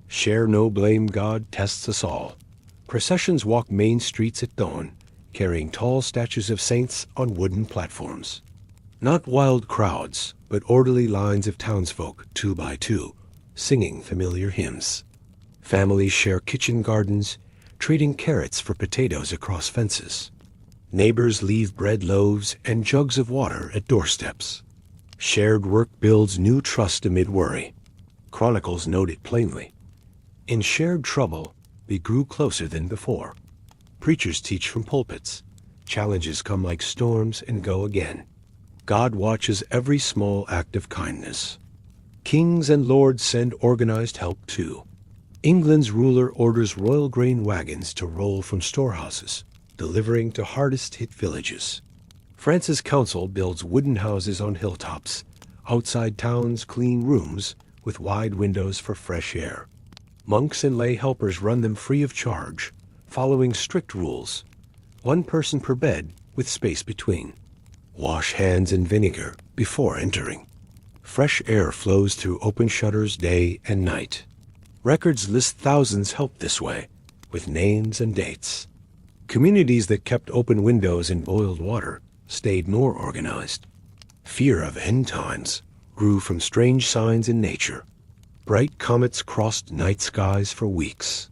Share no blame, God tests us all. Processions walk main streets at dawn, carrying tall statues of saints on wooden platforms. Not wild crowds, but orderly lines of townsfolk, 2 by 2, singing familiar hymns. Families share kitchen gardens, trading carrots for potatoes across fences. Neighbors leave bread loaves and jugs of water at doorsteps. Shared work builds new trust amid worry. Chronicles note it plainly. In shared trouble, we grew closer than before. Preachers teach from pulpits. Challenges come like storms and go again. God watches every small act of kindness. Kings and lords send organized help too. England's ruler orders royal grain wagons to roll from storehouses, delivering to hardest-hit villages. France's council builds wooden houses on hilltops, outside towns clean rooms with wide windows for fresh air. Monks and lay helpers run them free of charge, following strict rules. 1 person per bed with space between. Wash hands in vinegar before entering. Fresh air flows through open shutters day and night. Records list thousands helped this way, with names and dates. Communities that kept open windows and boiled water stayed more organized. Fear of end times grew from strange signs in nature. Bright comets crossed night skies for weeks.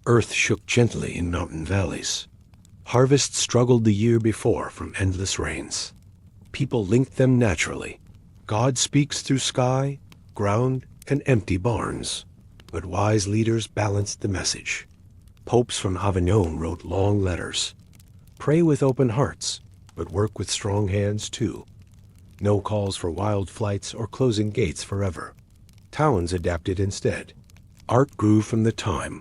Earth shook gently in mountain valleys. Harvests struggled the year before from endless rains. People linked them naturally. God speaks through sky, ground, and empty barns. But wise leaders balanced the message. Popes from Avignon wrote long letters. Pray with open hearts, but work with strong hands too. No calls for wild flights or closing gates forever. Towns adapted instead. Art grew from the time.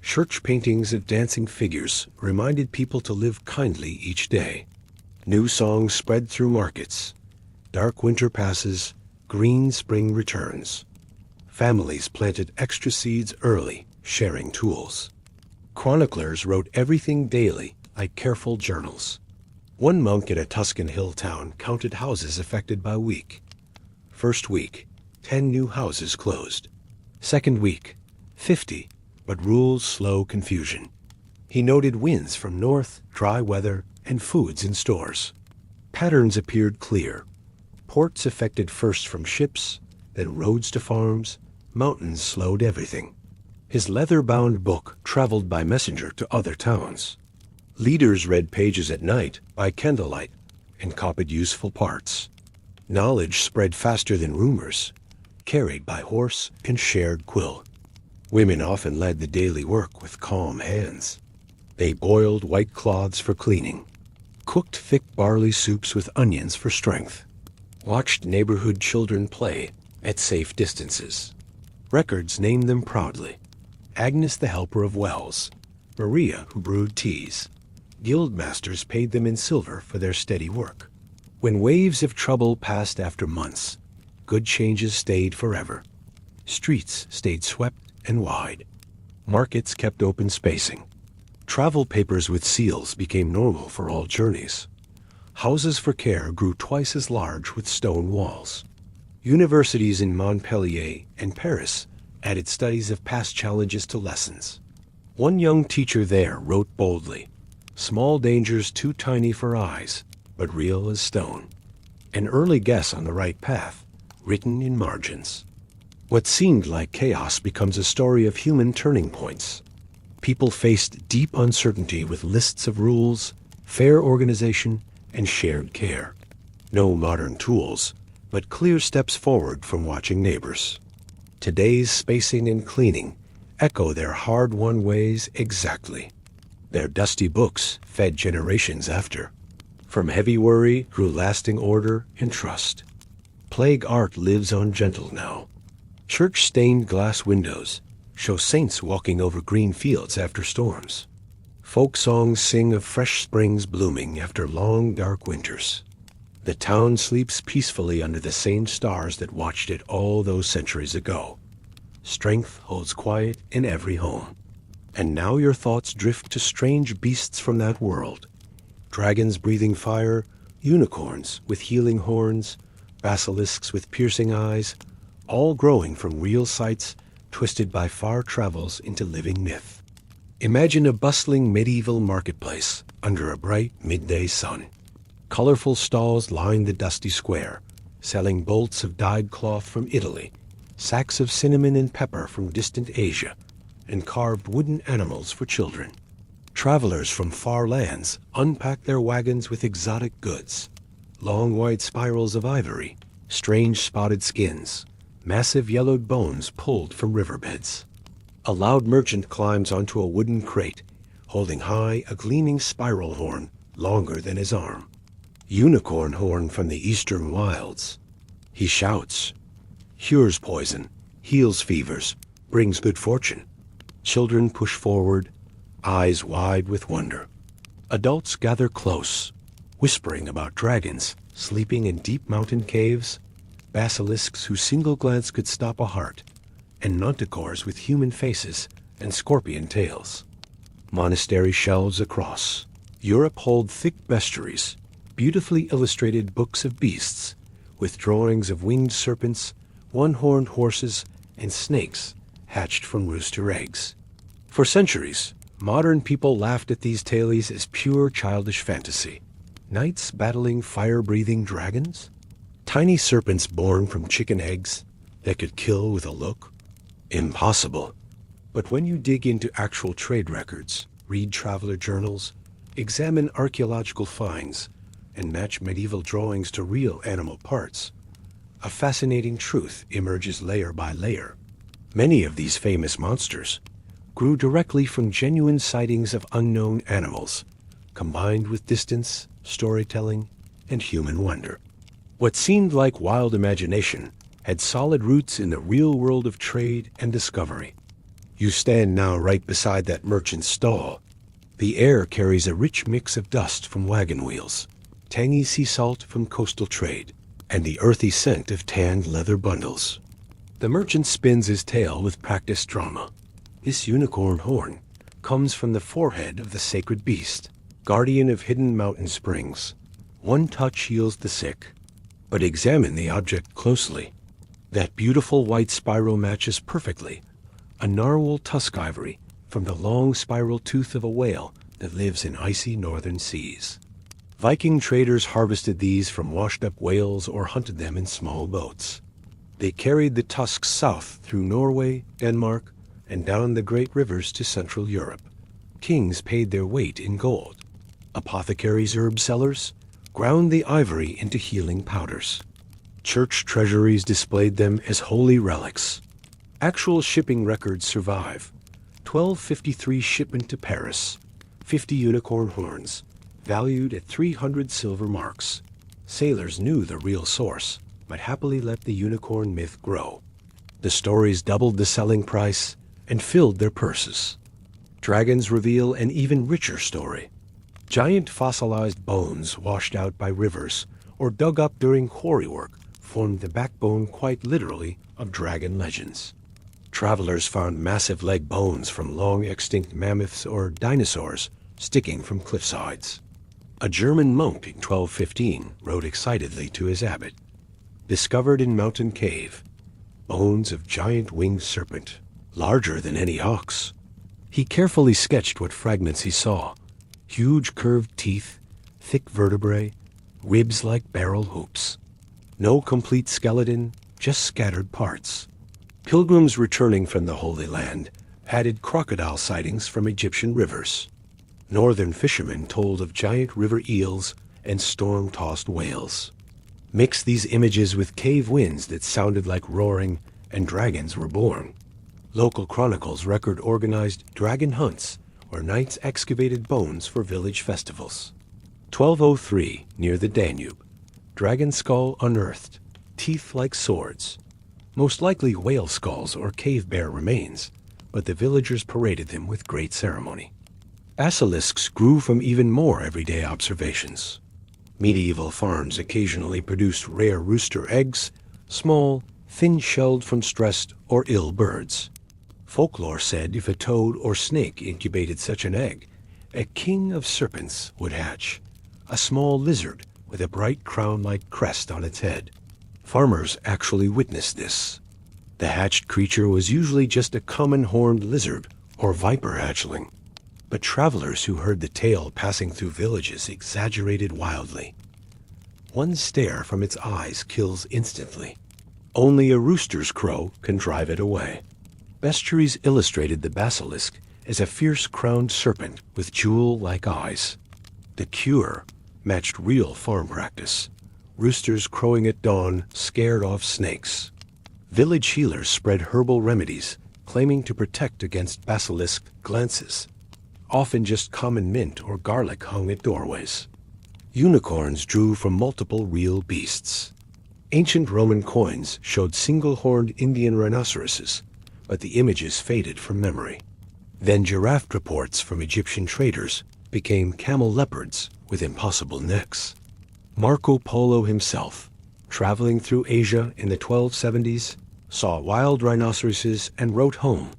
Church paintings of dancing figures reminded people to live kindly each day. New songs spread through markets. Dark winter passes, green spring returns. Families planted extra seeds early, sharing tools. Chroniclers wrote everything daily, like careful journals. One monk in a Tuscan hill town counted houses affected by week. First week, 10 new houses closed. Second week, 50, but rules slow confusion. He noted winds from north, dry weather, and foods in stores. Patterns appeared clear. Ports affected first from ships, then roads to farms. Mountains slowed everything. His leather-bound book traveled by messenger to other towns. Leaders read pages at night by candlelight and copied useful parts. Knowledge spread faster than rumors, carried by horse and shared quill. Women often led the daily work with calm hands. They boiled white cloths for cleaning, cooked thick barley soups with onions for strength, watched neighborhood children play at safe distances. Records named them proudly. Agnes the helper of wells, Maria who brewed teas. Guildmasters paid them in silver for their steady work. When waves of trouble passed after months, good changes stayed forever. Streets stayed swept and wide. Markets kept open spacing. Travel papers with seals became normal for all journeys. Houses for care grew twice as large with stone walls. Universities in Montpellier and Paris added studies of past challenges to lessons. One young teacher there wrote boldly, "Small dangers too tiny for eyes, but real as stone." An early guess on the right path, written in margins. What seemed like chaos becomes a story of human turning points. People faced deep uncertainty with lists of rules, fair organization, and shared care. No modern tools, but clear steps forward from watching neighbors. Today's spacing and cleaning echo their hard-won ways exactly. Their dusty books fed generations after. From heavy worry grew lasting order and trust. Plague art lives on gentle now. Church-stained glass windows show saints walking over green fields after storms. Folk songs sing of fresh springs blooming after long, dark winters. The town sleeps peacefully under the same stars that watched it all those centuries ago. Strength holds quiet in every home. And now your thoughts drift to strange beasts from that world. dragons breathing fire, unicorns with healing horns, basilisks with piercing eyes, all growing from real sights twisted by far travels into living myth. Imagine a bustling medieval marketplace under a bright midday sun. Colorful stalls line the dusty square, selling bolts of dyed cloth from Italy, sacks of cinnamon and pepper from distant Asia, and carved wooden animals for children. Travelers from far lands unpack their wagons with exotic goods, long white spirals of ivory, strange spotted skins, massive yellowed bones pulled from riverbeds. A loud merchant climbs onto a wooden crate, holding high a gleaming spiral horn longer than his arm. Unicorn horn from the eastern wilds. He shouts, cures poison, heals fevers, brings good fortune. Children push forward, eyes wide with wonder. Adults gather close, whispering about dragons sleeping in deep mountain caves, basilisks whose single glance could stop a heart, and manticores with human faces and scorpion tails. Monastery shelves across Europe hold thick bestiaries, beautifully illustrated books of beasts, with drawings of winged serpents, one-horned horses, and snakes hatched from rooster eggs. For centuries, modern people laughed at these tales as pure childish fantasy. Knights battling fire-breathing dragons? Tiny serpents born from chicken eggs that could kill with a look? Impossible. But when you dig into actual trade records, read traveler journals, examine archaeological finds, and match medieval drawings to real animal parts, a fascinating truth emerges layer by layer. Many of these famous monsters grew directly from genuine sightings of unknown animals, combined with distance, storytelling, and human wonder. What seemed like wild imagination had solid roots in the real world of trade and discovery. You stand now right beside that merchant's stall. The air carries a rich mix of dust from wagon wheels, tangy sea salt from coastal trade, and the earthy scent of tanned leather bundles. The merchant spins his tale with practiced drama. This unicorn horn comes from the forehead of the sacred beast, guardian of hidden mountain springs. One touch heals the sick. But examine the object closely. That beautiful white spiral matches perfectly a narwhal tusk ivory from the long spiral tooth of a whale that lives in icy northern seas. Viking traders harvested these from washed-up whales or hunted them in small boats. They carried the tusks south through Norway, Denmark, and down the great rivers to Central Europe. Kings paid their weight in gold. Apothecaries, herb sellers, ground the ivory into healing powders. Church treasuries displayed them as holy relics. Actual shipping records survive. 1253 shipment to Paris, 50 unicorn horns, valued at 300 silver marks. Sailors knew the real source, but happily let the unicorn myth grow. The stories doubled the selling price and filled their purses. Dragons reveal an even richer story. Giant fossilized bones washed out by rivers or dug up during quarry work formed the backbone quite literally of dragon legends. Travelers found massive leg bones from long extinct mammoths or dinosaurs sticking from cliff sides. A German monk in 1215 wrote excitedly to his abbot, "Discovered in mountain cave, bones of giant winged serpent, larger than any ox." He carefully sketched what fragments he saw: huge curved teeth, thick vertebrae, ribs like barrel hoops. No complete skeleton, just scattered parts. Pilgrims returning from the Holy Land added crocodile sightings from Egyptian rivers. Northern fishermen told of giant river eels and storm-tossed whales. Mix these images with cave winds that sounded like roaring, and dragons were born. Local chronicles record organized dragon hunts where knights excavated bones for village festivals. 1203, near the Danube, dragon skull unearthed, teeth like swords. Most likely whale skulls or cave bear remains, but the villagers paraded them with great ceremony. Basilisks grew from even more everyday observations. Medieval farms occasionally produced rare rooster eggs, small, thin-shelled from stressed or ill birds. Folklore said if a toad or snake incubated such an egg, a king of serpents would hatch. a small lizard with a bright crown-like crest on its head. Farmers actually witnessed this. The hatched creature was usually just a common horned lizard or viper hatchling, but travelers who heard the tale passing through villages exaggerated wildly. One stare from its eyes kills instantly. Only a rooster's crow can drive it away. Bestiaries illustrated the basilisk as a fierce crowned serpent with jewel-like eyes. The cure matched real farm practice. Roosters crowing at dawn scared off snakes. Village healers spread herbal remedies, claiming to protect against basilisk glances. Often just common mint or garlic hung at doorways. Unicorns drew from multiple real beasts. Ancient Roman coins showed single-horned Indian rhinoceroses, but the images faded from memory. Then giraffe reports from Egyptian traders became camel leopards with impossible necks. Marco Polo himself, traveling through Asia in the 1270s, saw wild rhinoceroses and wrote home.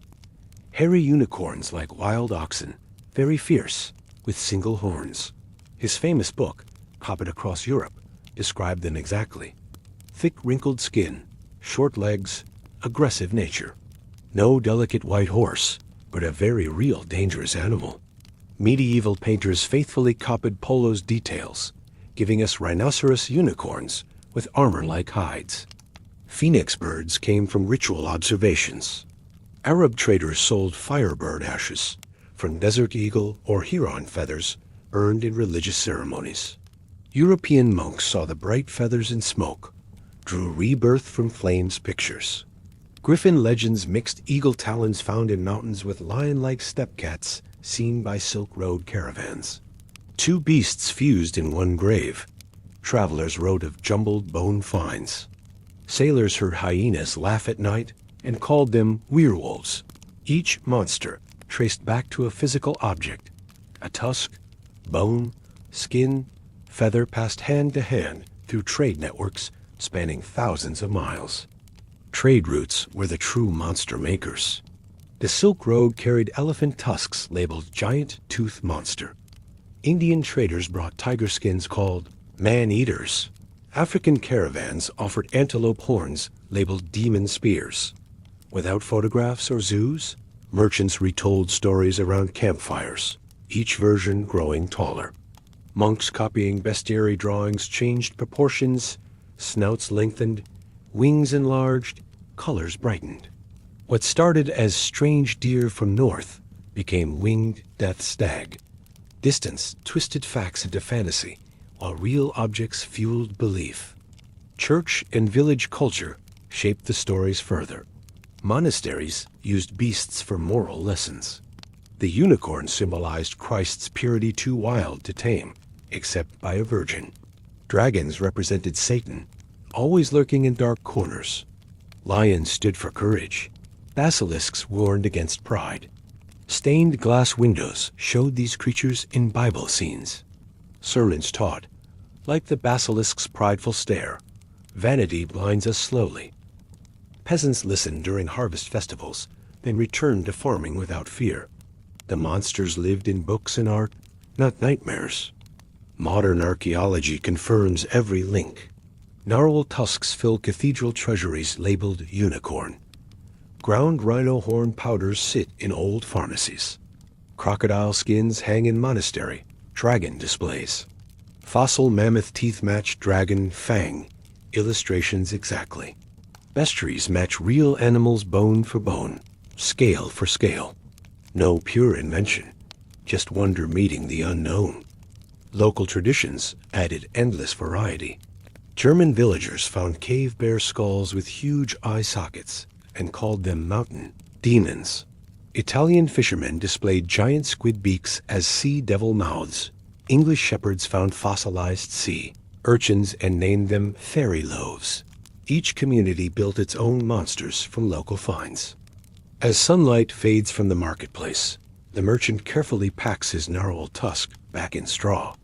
Hairy unicorns like wild oxen, very fierce, with single horns. His famous book, copied across Europe, described them exactly. Thick wrinkled skin, short legs, aggressive nature. No delicate white horse, but a very real dangerous animal. Medieval painters faithfully copied Polo's details, giving us rhinoceros unicorns with armor-like hides. Phoenix birds came from ritual observations. Arab traders sold firebird ashes from desert eagle or heron feathers burned in religious ceremonies. European monks saw the bright feathers in smoke, drew rebirth from flames pictures. Griffin legends mixed eagle talons found in mountains with lion-like stepcats seen by Silk Road caravans. Two beasts fused in one grave. Travelers wrote of jumbled bone finds. Sailors heard hyenas laugh at night and called them werewolves. Each monster traced back to a physical object. A tusk, bone, skin, feather passed hand to hand through trade networks spanning thousands of miles. Trade routes were the true monster makers. The Silk Road carried elephant tusks labeled giant tooth monster. Indian traders brought tiger skins called man-eaters. African caravans offered antelope horns labeled demon spears. Without photographs or zoos, merchants retold stories around campfires, each version growing taller. Monks copying bestiary drawings changed proportions, snouts lengthened, wings enlarged, colors brightened. What started as strange deer from north became winged death stag. Distance twisted facts into fantasy, while real objects fueled belief. Church and village culture shaped the stories further. Monasteries used beasts for moral lessons. The unicorn symbolized Christ's purity too wild to tame, except by a virgin. Dragons represented Satan, always lurking in dark corners. Lions stood for courage. Basilisks warned against pride. Stained glass windows showed these creatures in Bible scenes. Sermons taught, like the basilisk's prideful stare, vanity blinds us slowly. Peasants listened during harvest festivals, then returned to farming without fear. The monsters lived in books and art, not nightmares. Modern archaeology confirms every link. Narwhal tusks fill cathedral treasuries labeled unicorn. Ground rhino horn powders sit in old pharmacies. Crocodile skins hang in monastery, dragon displays. Fossil mammoth teeth match dragon fang, illustrations exactly. Bestiaries match real animals bone for bone, scale for scale. No pure invention, just wonder meeting the unknown. Local traditions added endless variety. German villagers found cave bear skulls with huge eye sockets and called them mountain demons. Italian fishermen displayed giant squid beaks as sea devil mouths. English shepherds found fossilized sea urchins and named them fairy loaves. Each community built its own monsters from local finds. As sunlight fades from the marketplace, the merchant carefully packs his narwhal tusk back in straw.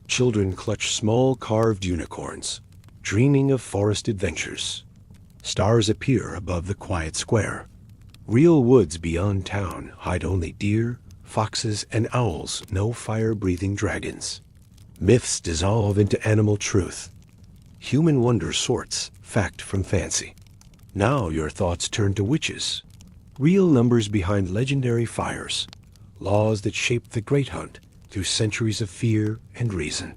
Children clutch small carved unicorns, dreaming of forest adventures. Stars appear above the quiet square. Real woods beyond town hide only deer, foxes, and owls, no fire-breathing dragons. Myths dissolve into animal truth. Human wonder sorts fact from fancy. Now your thoughts turn to witches, real numbers behind legendary fires, laws that shaped the Great Hunt through centuries of fear and reason.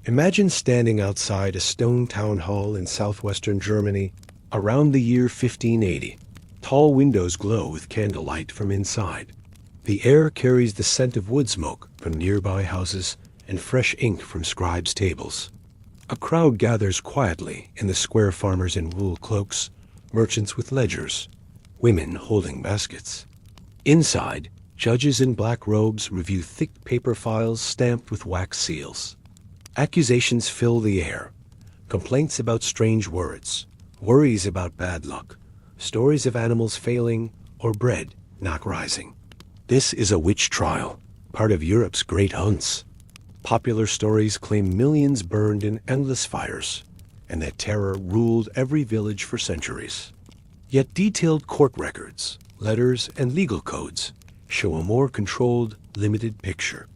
Imagine standing outside a stone town hall in southwestern Germany around the year 1580. Tall windows glow with candlelight from inside. The air carries the scent of wood smoke from nearby houses and fresh ink from scribes' tables. A crowd gathers quietly in the square, farmers in wool cloaks, merchants with ledgers, women holding baskets. Inside, judges in black robes review thick paper files stamped with wax seals. Accusations fill the air. Complaints about strange words, worries about bad luck, stories of animals failing or bread not rising. This is a witch trial, part of Europe's great hunts. Popular stories claim millions burned in endless fires, and that terror ruled every village for centuries. Yet detailed court records, letters, and legal codes show a more controlled, limited picture.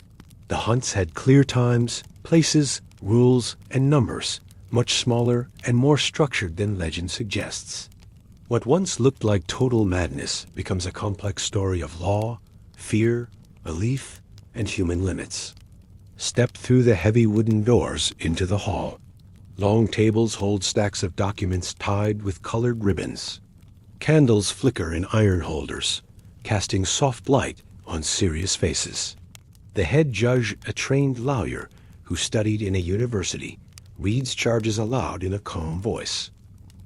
The hunts had clear times, places, rules, and numbers, much smaller and more structured than legend suggests. What once looked like total madness becomes a complex story of law, fear, belief, and human limits. Step through the heavy wooden doors into the hall. Long tables hold stacks of documents tied with colored ribbons. Candles flicker in iron holders, casting soft light on serious faces. The head judge, a trained lawyer who studied in a university, reads charges aloud in a calm voice.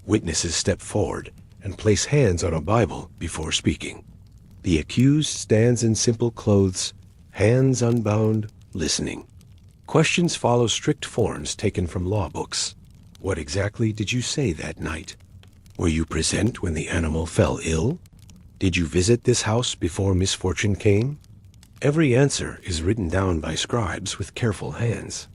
Witnesses step forward and place hands on a Bible before speaking. The accused stands in simple clothes, hands unbound, listening. Questions follow strict forms taken from law books. What exactly did you say that night? Were you present when the animal fell ill? Did you visit this house before misfortune came? Every answer is written down by scribes with careful hands.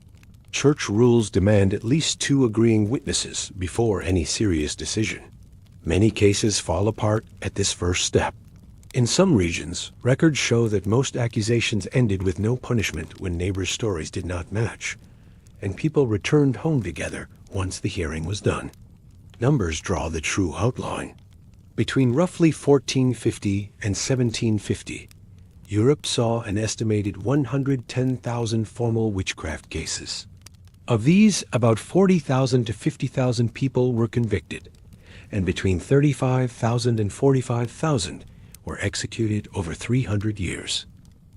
Church rules demand at least 2 agreeing witnesses before any serious decision. Many cases fall apart at this first step. In some regions, records show that most accusations ended with no punishment when neighbors' stories did not match, and people returned home together once the hearing was done. Numbers draw the true outline. Between roughly 1450 and 1750, Europe saw an estimated 110,000 formal witchcraft cases. Of these, about 40,000 to 50,000 people were convicted, and between 35,000 and 45,000 were executed over 300 years.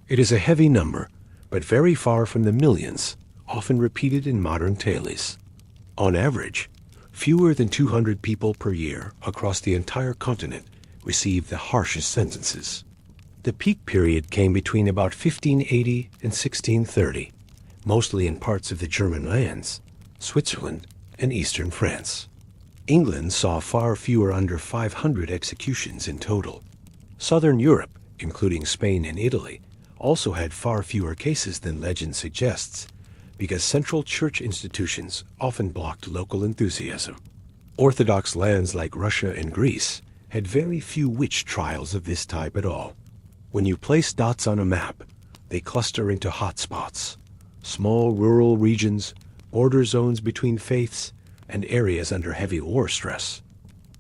It is a heavy number, but very far from the millions, often repeated in modern tales. On average, fewer than 200 people per year across the entire continent received the harshest sentences. The peak period came between about 1580 and 1630, mostly in parts of the German lands, Switzerland, and eastern France. England saw far fewer, under 500 executions in total. Southern Europe, including Spain and Italy, also had far fewer cases than legend suggests, because central church institutions often blocked local enthusiasm. Orthodox lands like Russia and Greece had very few witch trials of this type at all. When you place dots on a map, they cluster into hotspots, small rural regions, border zones between faiths, and areas under heavy war stress.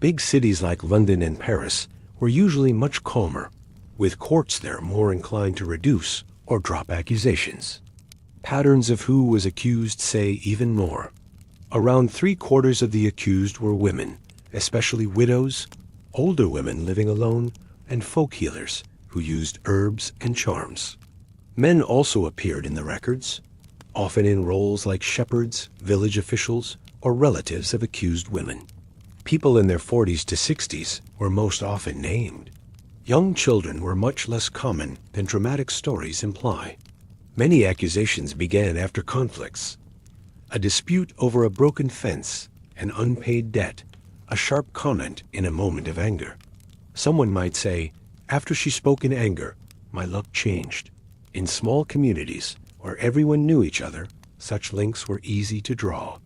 Big cities like London and Paris were usually much calmer, with courts there more inclined to reduce or drop accusations. Patterns of who was accused say even more. Around 3/4 of the accused were women, especially widows, older women living alone, and folk healers who used herbs and charms. Men also appeared in the records, often in roles like shepherds, village officials, or relatives of accused women. People in their 40s to 60s were most often named. Young children were much less common than dramatic stories imply. Many accusations began after conflicts. A dispute over a broken fence, an unpaid debt, a sharp comment in a moment of anger. Someone might say, "After she spoke in anger, my luck changed." In small communities where everyone knew each other, such links were easy to draw.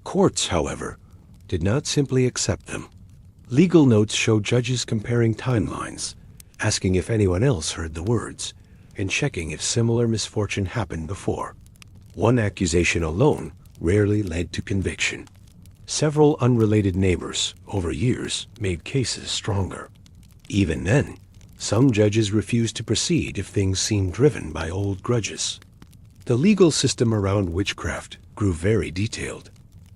Courts, however, did not simply accept them. Legal notes show judges comparing timelines, asking if anyone else heard the words, and checking if similar misfortune happened before. One accusation alone rarely led to conviction. Several unrelated neighbors, over years, made cases stronger. Even then, some judges refused to proceed if things seemed driven by old grudges. The legal system around witchcraft grew very detailed.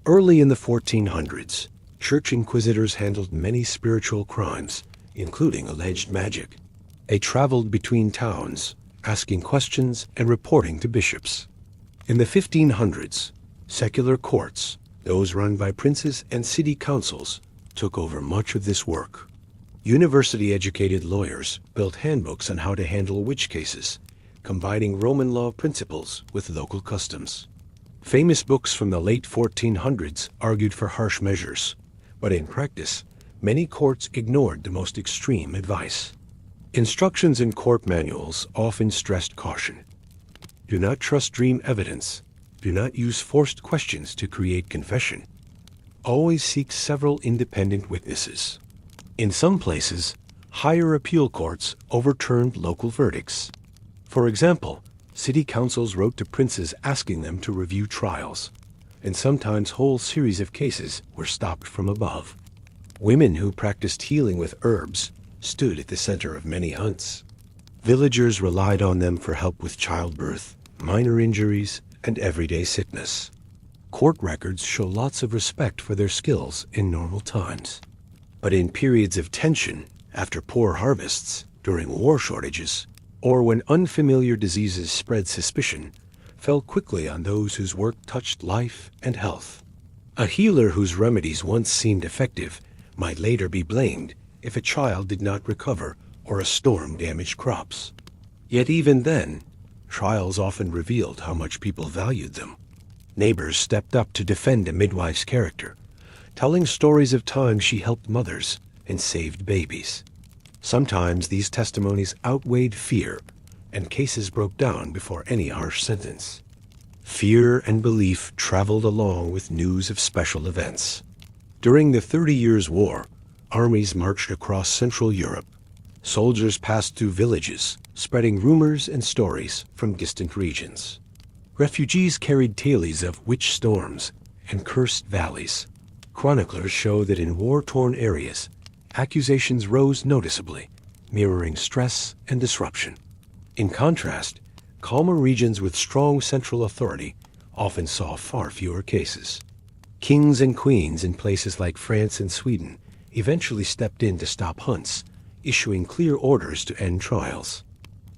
Early in the 1400s, church inquisitors handled many spiritual crimes, including alleged magic. They traveled between towns, asking questions and reporting to bishops. In the 1500s, secular courts, those run by princes and city councils, took over much of this work. University-educated lawyers built handbooks on how to handle witch cases, combining Roman law principles with local customs. Famous books from the late 1400s argued for harsh measures, but in practice, many courts ignored the most extreme advice. Instructions in court manuals often stressed caution. Do not trust dream evidence. Do not use forced questions to create confession. Always seek several independent witnesses. In some places, higher appeal courts overturned local verdicts. For example, city councils wrote to princes asking them to review trials, and sometimes whole series of cases were stopped from above. Women who practiced healing with herbs stood at the center of many hunts. Villagers relied on them for help with childbirth, minor injuries, and everyday sickness. Court records show lots of respect for their skills in normal times. But in periods of tension, after poor harvests, during war shortages, or when unfamiliar diseases spread suspicion, fell quickly on those whose work touched life and health. A healer whose remedies once seemed effective might later be blamed if a child did not recover or a storm damaged crops. Yet even then, trials often revealed how much people valued them. Neighbors stepped up to defend a midwife's character, telling stories of times she helped mothers and saved babies. Sometimes these testimonies outweighed fear, and cases broke down before any harsh sentence. Fear and belief traveled along with news of special events. During the 30 Years' War, armies marched across Central Europe. Soldiers passed through villages, spreading rumors and stories from distant regions. Refugees carried tales of witch storms and cursed valleys. Chroniclers show that in war-torn areas, accusations rose noticeably, mirroring stress and disruption. In contrast, calmer regions with strong central authority often saw far fewer cases. Kings and queens in places like France and Sweden eventually stepped in to stop hunts, issuing clear orders to end trials.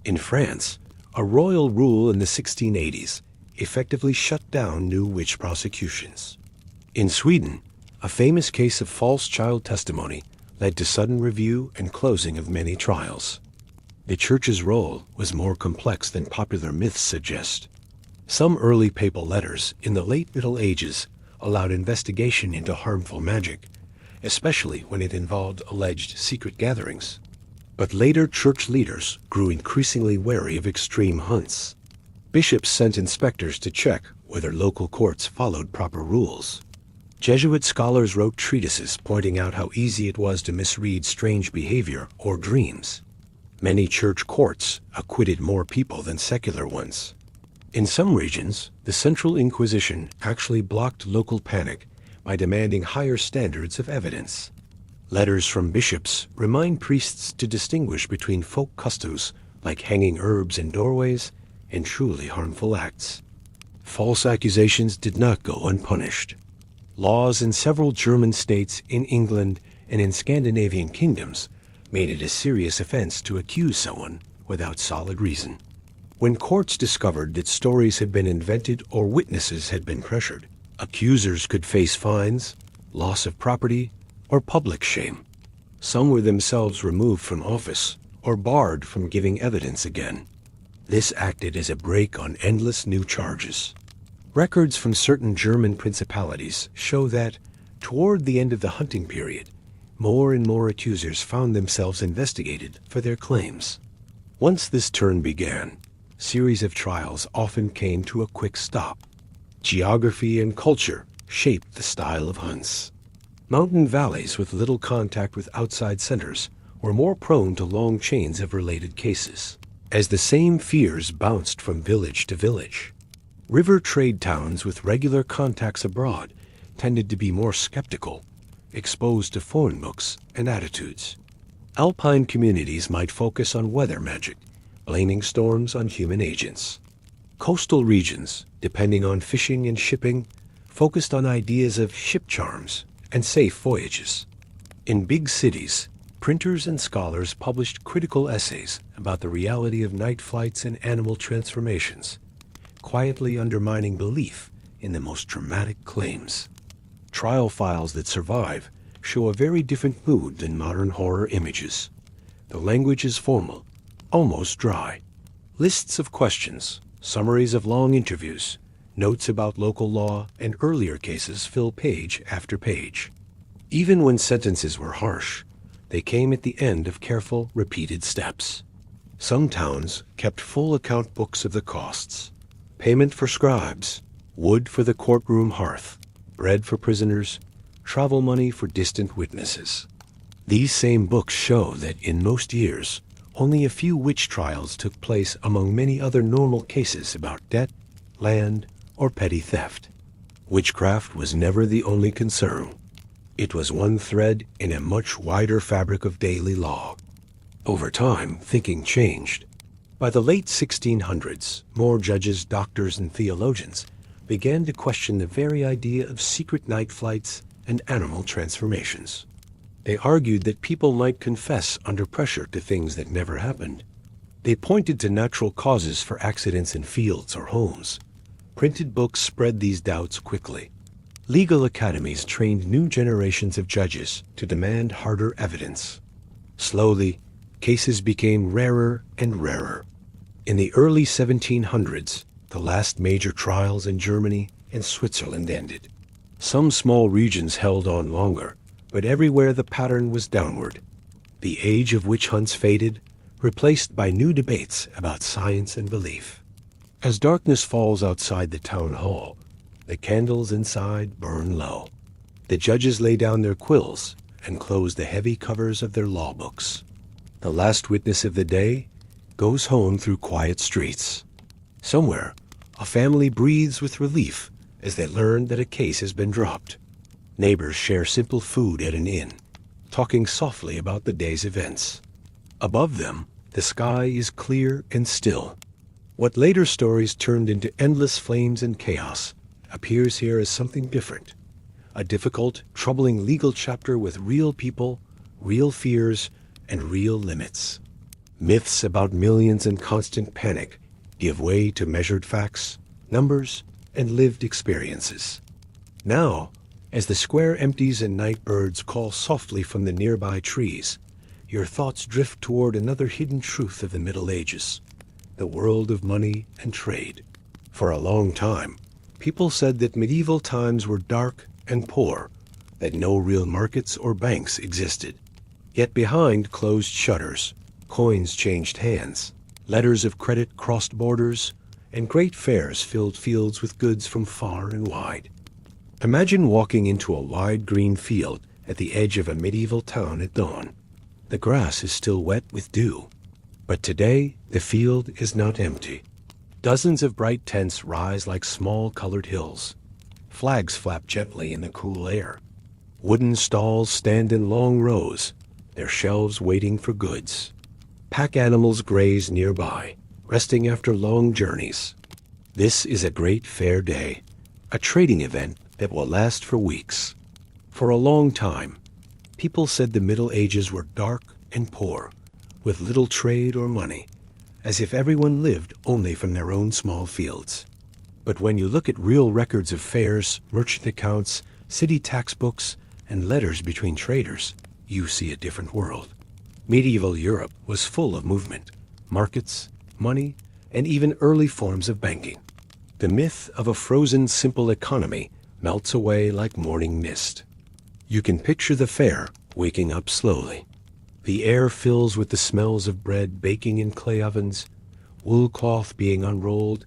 In France, a royal rule in the 1680s effectively shut down new witch prosecutions. In Sweden, a famous case of false child testimony led to sudden review and closing of many trials. The Church's role was more complex than popular myths suggest. Some early papal letters in the late Middle Ages allowed investigation into harmful magic, especially when it involved alleged secret gatherings. But later church leaders grew increasingly wary of extreme hunts. Bishops sent inspectors to check whether local courts followed proper rules. Jesuit scholars wrote treatises pointing out how easy it was to misread strange behavior or dreams. Many church courts acquitted more people than secular ones. In some regions, the Central Inquisition actually blocked local panic by demanding higher standards of evidence. Letters from bishops remind priests to distinguish between folk customs like hanging herbs in doorways and truly harmful acts. False accusations did not go unpunished. Laws in several German states, in England, and in Scandinavian kingdoms made it a serious offense to accuse someone without solid reason. When courts discovered that stories had been invented or witnesses had been pressured, accusers could face fines, loss of property, or public shame. Some were themselves removed from office or barred from giving evidence again. This acted as a brake on endless new charges. Records from certain German principalities show that, toward the end of the hunting period, more and more accusers found themselves investigated for their claims. Once this turn began, series of trials often came to a quick stop. Geography and culture shaped the style of hunts. Mountain valleys with little contact with outside centers were more prone to long chains of related cases, as the same fears bounced from village to village. River trade towns with regular contacts abroad tended to be more skeptical, exposed to foreign books and attitudes. Alpine communities might focus on weather magic, blaming storms on human agents. Coastal regions, depending on fishing and shipping, focused on ideas of ship charms and safe voyages. In big cities, printers and scholars published critical essays about the reality of night flights and animal transformations, quietly undermining belief in the most dramatic claims. Trial files that survive show a very different mood than modern horror images. The language is formal, almost dry. Lists of questions, summaries of long interviews, notes about local law and earlier cases fill page after page. Even when sentences were harsh, they came at the end of careful, repeated steps. Some towns kept full account books of the costs. Payment for scribes, wood for the courtroom hearth, bread for prisoners, travel money for distant witnesses. These same books show that in most years, only a few witch trials took place among many other normal cases about debt, land, or petty theft. Witchcraft was never the only concern. It was one thread in a much wider fabric of daily law. Over time, thinking changed. By the late 1600s, more judges, doctors, and theologians began to question the very idea of secret night flights and animal transformations. They argued that people might confess under pressure to things that never happened. They pointed to natural causes for accidents in fields or homes. Printed books spread these doubts quickly. Legal academies trained new generations of judges to demand harder evidence. Slowly, cases became rarer and rarer. In the early 1700s, the last major trials in Germany and Switzerland ended. Some small regions held on longer, but everywhere the pattern was downward. The age of witch hunts faded, replaced by new debates about science and belief. As darkness falls outside the town hall, the candles inside burn low. The judges lay down their quills and close the heavy covers of their law books. The last witness of the day goes home through quiet streets. Somewhere, a family breathes with relief as they learn that a case has been dropped. Neighbors share simple food at an inn, talking softly about the day's events. Above them, the sky is clear and still. What later stories turned into endless flames and chaos appears here as something different. A difficult, troubling legal chapter with real people, real fears, and real limits. Myths about millions and constant panic give way to measured facts, numbers, and lived experiences. Now, as the square empties and night birds call softly from the nearby trees, your thoughts drift toward another hidden truth of the Middle Ages, the world of money and trade. For a long time, people said that medieval times were dark and poor, that no real markets or banks existed. Yet behind closed shutters, coins changed hands, letters of credit crossed borders, and great fairs filled fields with goods from far and wide. Imagine walking into a wide green field at the edge of a medieval town at dawn. The grass is still wet with dew. But today, the field is not empty. Dozens of bright tents rise like small colored hills. Flags flap gently in the cool air. Wooden stalls stand in long rows, their shelves waiting for goods. Pack animals graze nearby, resting after long journeys. This is a great fair day, a trading event that will last for weeks. For a long time, people said the Middle Ages were dark and poor, with little trade or money, as if everyone lived only from their own small fields. But when you look at real records of fairs, merchant accounts, city tax books, and letters between traders, you see a different world. Medieval Europe was full of movement, markets, money, and even early forms of banking. The myth of a frozen, simple economy melts away like morning mist. You can picture the fair waking up slowly. The air fills with the smells of bread baking in clay ovens, wool cloth being unrolled,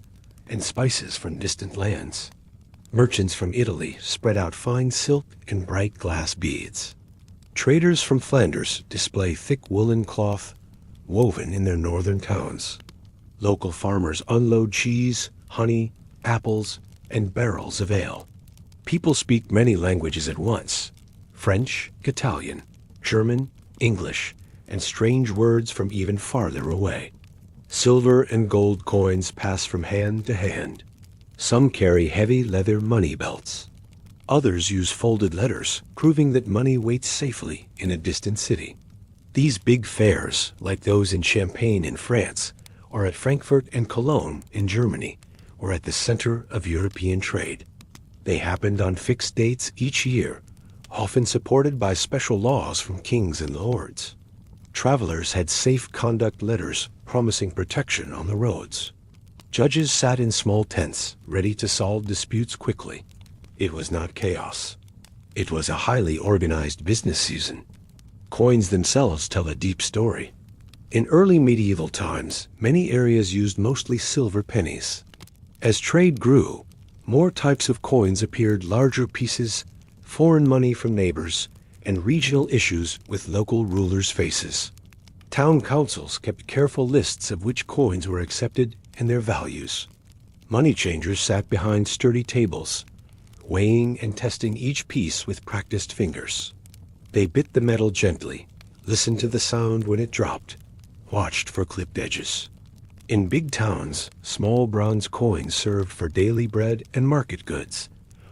and spices from distant lands. Merchants from Italy spread out fine silk and bright glass beads. Traders from Flanders display thick woolen cloth woven in their northern towns. Local farmers unload cheese, honey, apples, and barrels of ale. People speak many languages at once: French, Italian, German, English, and strange words from even farther away. Silver and gold coins pass from hand to hand. Some carry heavy leather money belts. Others use folded letters, proving that money waits safely in a distant city. These big fairs, like those in Champagne in France, or at Frankfurt and Cologne in Germany, were at the center of European trade. They happened on fixed dates each year, often supported by special laws from kings and lords. Travelers had safe conduct letters promising protection on the roads. Judges sat in small tents, ready to solve disputes quickly. It was not chaos. It was a highly organized business season. Coins themselves tell a deep story. In early medieval times, many areas used mostly silver pennies. As trade grew, more types of coins appeared: larger pieces, foreign money from neighbors, and regional issues with local rulers' faces. Town councils kept careful lists of which coins were accepted and their values. Money changers sat behind sturdy tables, weighing and testing each piece with practiced fingers. They bit the metal gently, listened to the sound when it dropped, watched for clipped edges. In big towns, small bronze coins served for daily bread and market goods,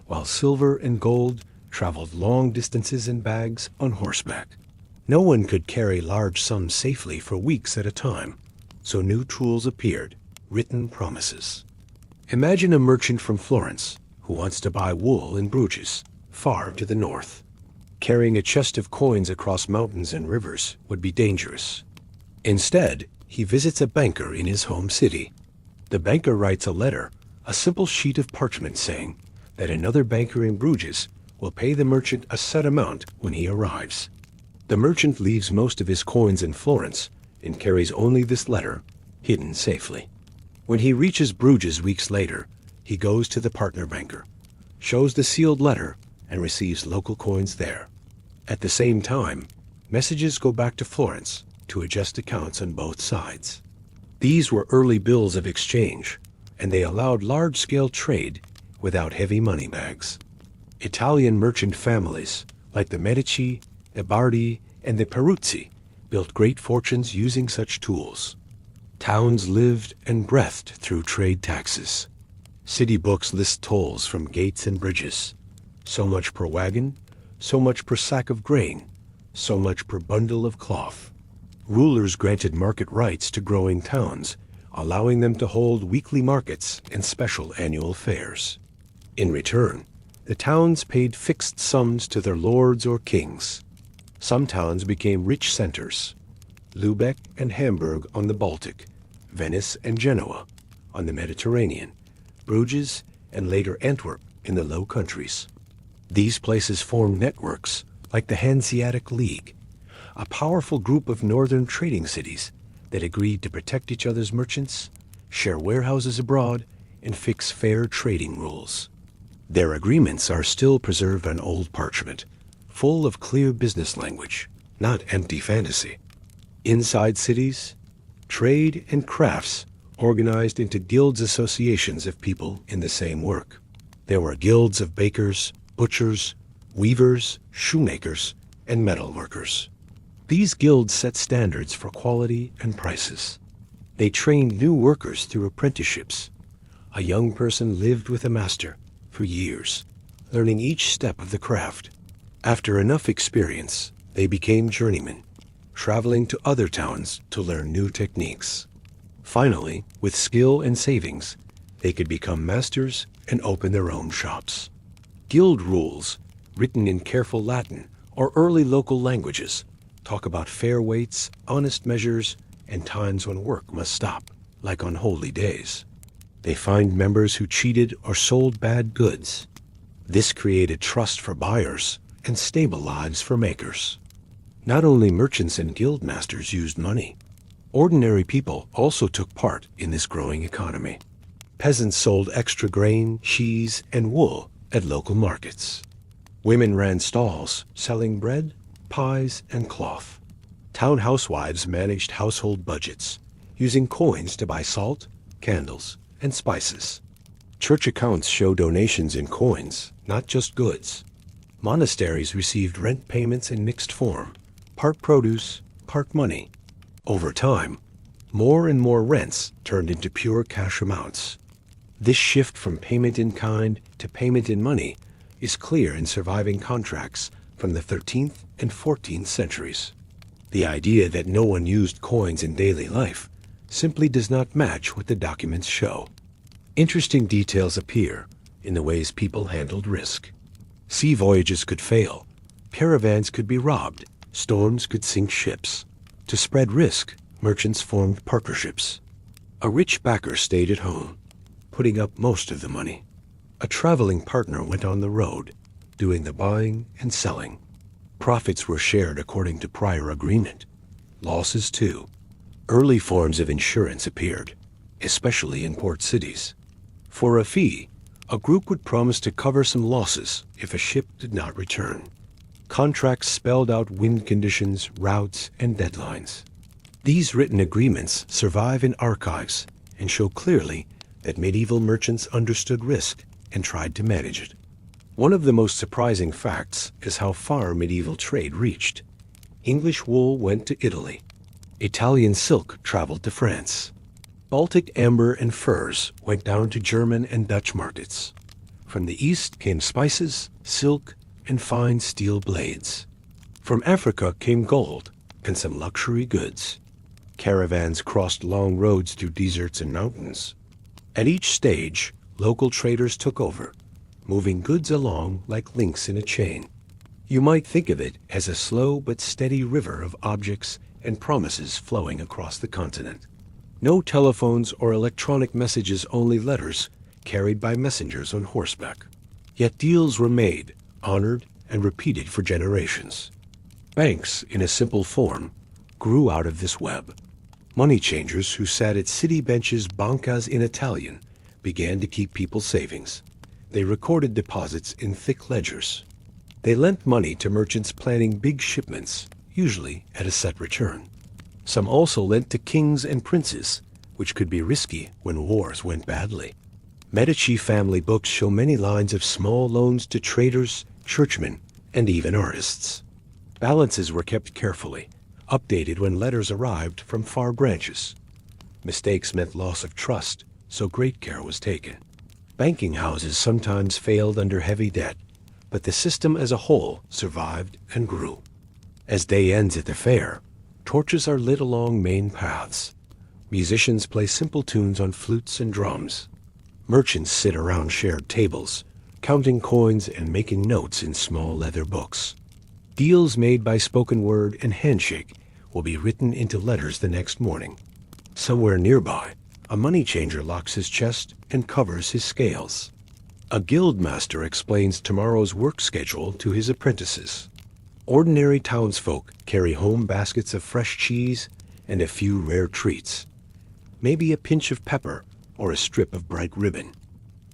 while silver and gold traveled long distances in bags on horseback. No one could carry large sums safely for weeks at a time, so new tools appeared: written promises. Imagine a merchant from Florence who wants to buy wool in Bruges, far to the north. Carrying a chest of coins across mountains and rivers would be dangerous. Instead, he visits a banker in his home city. The banker writes a letter, a simple sheet of parchment saying that another banker in Bruges will pay the merchant a set amount when he arrives. The merchant leaves most of his coins in Florence and carries only this letter, hidden safely. When he reaches Bruges weeks later, he goes to the partner banker, shows the sealed letter, and receives local coins there. At the same time, messages go back to Florence to adjust accounts on both sides. These were early bills of exchange, and they allowed large-scale trade without heavy money bags. Italian merchant families, like the Medici, the Bardi, and the Peruzzi, built great fortunes using such tools. Towns lived and breathed through trade taxes. City books list tolls from gates and bridges. So much per wagon, so much per sack of grain, so much per bundle of cloth. Rulers granted market rights to growing towns, allowing them to hold weekly markets and special annual fairs. In return, the towns paid fixed sums to their lords or kings. Some towns became rich centers: Lübeck and Hamburg on the Baltic, Venice and Genoa on the Mediterranean, Bruges and later Antwerp in the Low Countries. These places formed networks like the Hanseatic League, a powerful group of northern trading cities that agreed to protect each other's merchants, share warehouses abroad, and fix fair trading rules. Their agreements are still preserved on old parchment, full of clear business language, not empty fantasy. Inside cities, trade and crafts organized into guilds, associations of people in the same work. There were guilds of bakers, butchers, weavers, shoemakers, and metal workers. These guilds set standards for quality and prices. They trained new workers through apprenticeships. A young person lived with a master for years, learning each step of the craft. After enough experience, they became journeymen, traveling to other towns to learn new techniques. Finally, with skill and savings, they could become masters and open their own shops. Guild rules, written in careful Latin or early local languages, talk about fair weights, honest measures, and times when work must stop, like on holy days. They find members who cheated or sold bad goods. This created trust for buyers and stable lives for makers. Not only merchants and guild masters used money. Ordinary people also took part in this growing economy. Peasants sold extra grain, cheese, and wool at local markets. Women ran stalls selling bread, pies, and cloth. Town housewives managed household budgets, using coins to buy salt, candles, and spices. Church accounts show donations in coins, not just goods. Monasteries received rent payments in mixed form, part produce, part money. Over time, more and more rents turned into pure cash amounts. This shift from payment in kind to payment in money is clear in surviving contracts from the 13th and 14th centuries. The idea that no one used coins in daily life simply does not match what the documents show. Interesting details appear in the ways people handled risk. Sea voyages could fail, caravans could be robbed, storms could sink ships. To spread risk, merchants formed partnerships. A rich backer stayed at home, putting up most of the money. A traveling partner went on the road, doing the buying and selling. Profits were shared according to prior agreement. Losses, too. Early forms of insurance appeared, especially in port cities. For a fee, a group would promise to cover some losses if a ship did not return. Contracts spelled out wind conditions, routes, and deadlines. These written agreements survive in archives and show clearly that medieval merchants understood risk and tried to manage it. One of the most surprising facts is how far medieval trade reached. English wool went to Italy. Italian silk traveled to France. Baltic amber and furs went down to German and Dutch markets. From the east came spices, silk, and fine steel blades. From Africa came gold and some luxury goods. Caravans crossed long roads through deserts and mountains. At each stage, local traders took over, moving goods along like links in a chain. You might think of it as a slow but steady river of objects and promises flowing across the continent. No telephones or electronic messages, only letters carried by messengers on horseback. Yet deals were made, honored, and repeated for generations. Banks, in a simple form, grew out of this web. Money changers who sat at city benches, bancas in Italian, began to keep people's savings. They recorded deposits in thick ledgers. They lent money to merchants planning big shipments, usually at a set return. Some also lent to kings and princes, which could be risky when wars went badly. Medici family books show many lines of small loans to traders, churchmen, and even artists. Balances were kept carefully, updated when letters arrived from far branches. Mistakes meant loss of trust, so great care was taken. Banking houses sometimes failed under heavy debt, but the system as a whole survived and grew. As day ends at the fair, torches are lit along main paths. Musicians play simple tunes on flutes and drums. Merchants sit around shared tables, counting coins and making notes in small leather books. Deals made by spoken word and handshake will be written into letters the next morning. Somewhere nearby, a money changer locks his chest and covers his scales. A guild master explains tomorrow's work schedule to his apprentices. Ordinary townsfolk carry home baskets of fresh cheese and a few rare treats. Maybe a pinch of pepper or a strip of bright ribbon.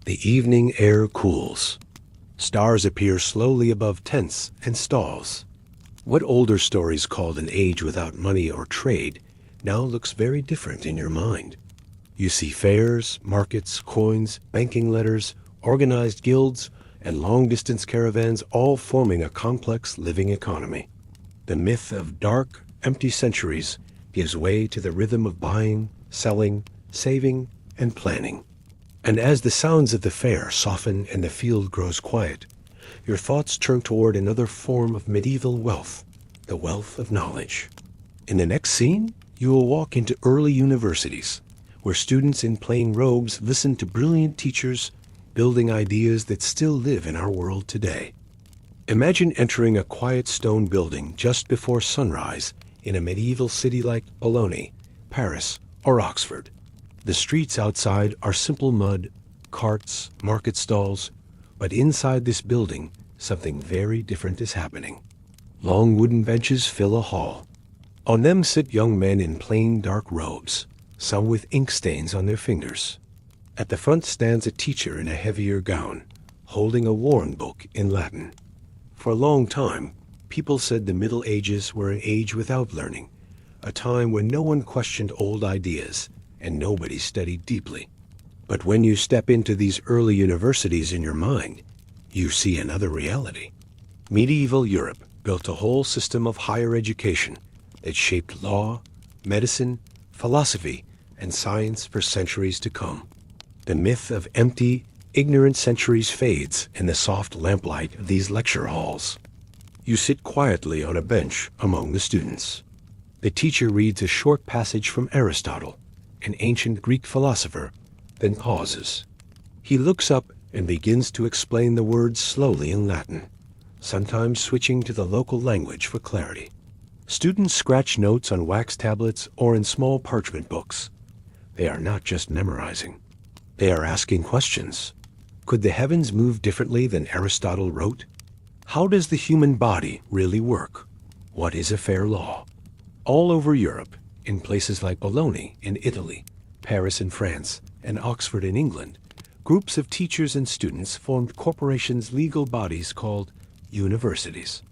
The evening air cools. Stars appear slowly above tents and stalls. What older stories called an age without money or trade now looks very different in your mind. You see fairs, markets, coins, banking letters, organized guilds, and long-distance caravans all forming a complex living economy. The myth of dark, empty centuries gives way to the rhythm of buying, selling, saving, and planning. And as the sounds of the fair soften and the field grows quiet, your thoughts turn toward another form of medieval wealth, the wealth of knowledge. In the next scene, you will walk into early universities, where students in plain robes listen to brilliant teachers building ideas that still live in our world today. Imagine entering a quiet stone building just before sunrise in a medieval city like Bologna, Paris, or Oxford. The streets outside are simple mud, carts, market stalls, but inside this building, something very different is happening. Long wooden benches fill a hall. On them sit young men in plain dark robes, some with ink stains on their fingers. At the front stands a teacher in a heavier gown, holding a worn book in Latin. For a long time, people said the Middle Ages were an age without learning, a time when no one questioned old ideas and nobody studied deeply. But when you step into these early universities in your mind, you see another reality. Medieval Europe built a whole system of higher education that shaped law, medicine, philosophy, and science for centuries to come. The myth of empty, ignorant centuries fades in the soft lamplight of these lecture halls. You sit quietly on a bench among the students. The teacher reads a short passage from Aristotle, an ancient Greek philosopher, then pauses. He looks up and begins to explain the words slowly in Latin, sometimes switching to the local language for clarity. Students scratch notes on wax tablets or in small parchment books. They are not just memorizing. They are asking questions. Could the heavens move differently than Aristotle wrote? How does the human body really work? What is a fair law? All over Europe, in places like Bologna in Italy, Paris in France, and Oxford in England, groups of teachers and students formed corporations' legal bodies called universities.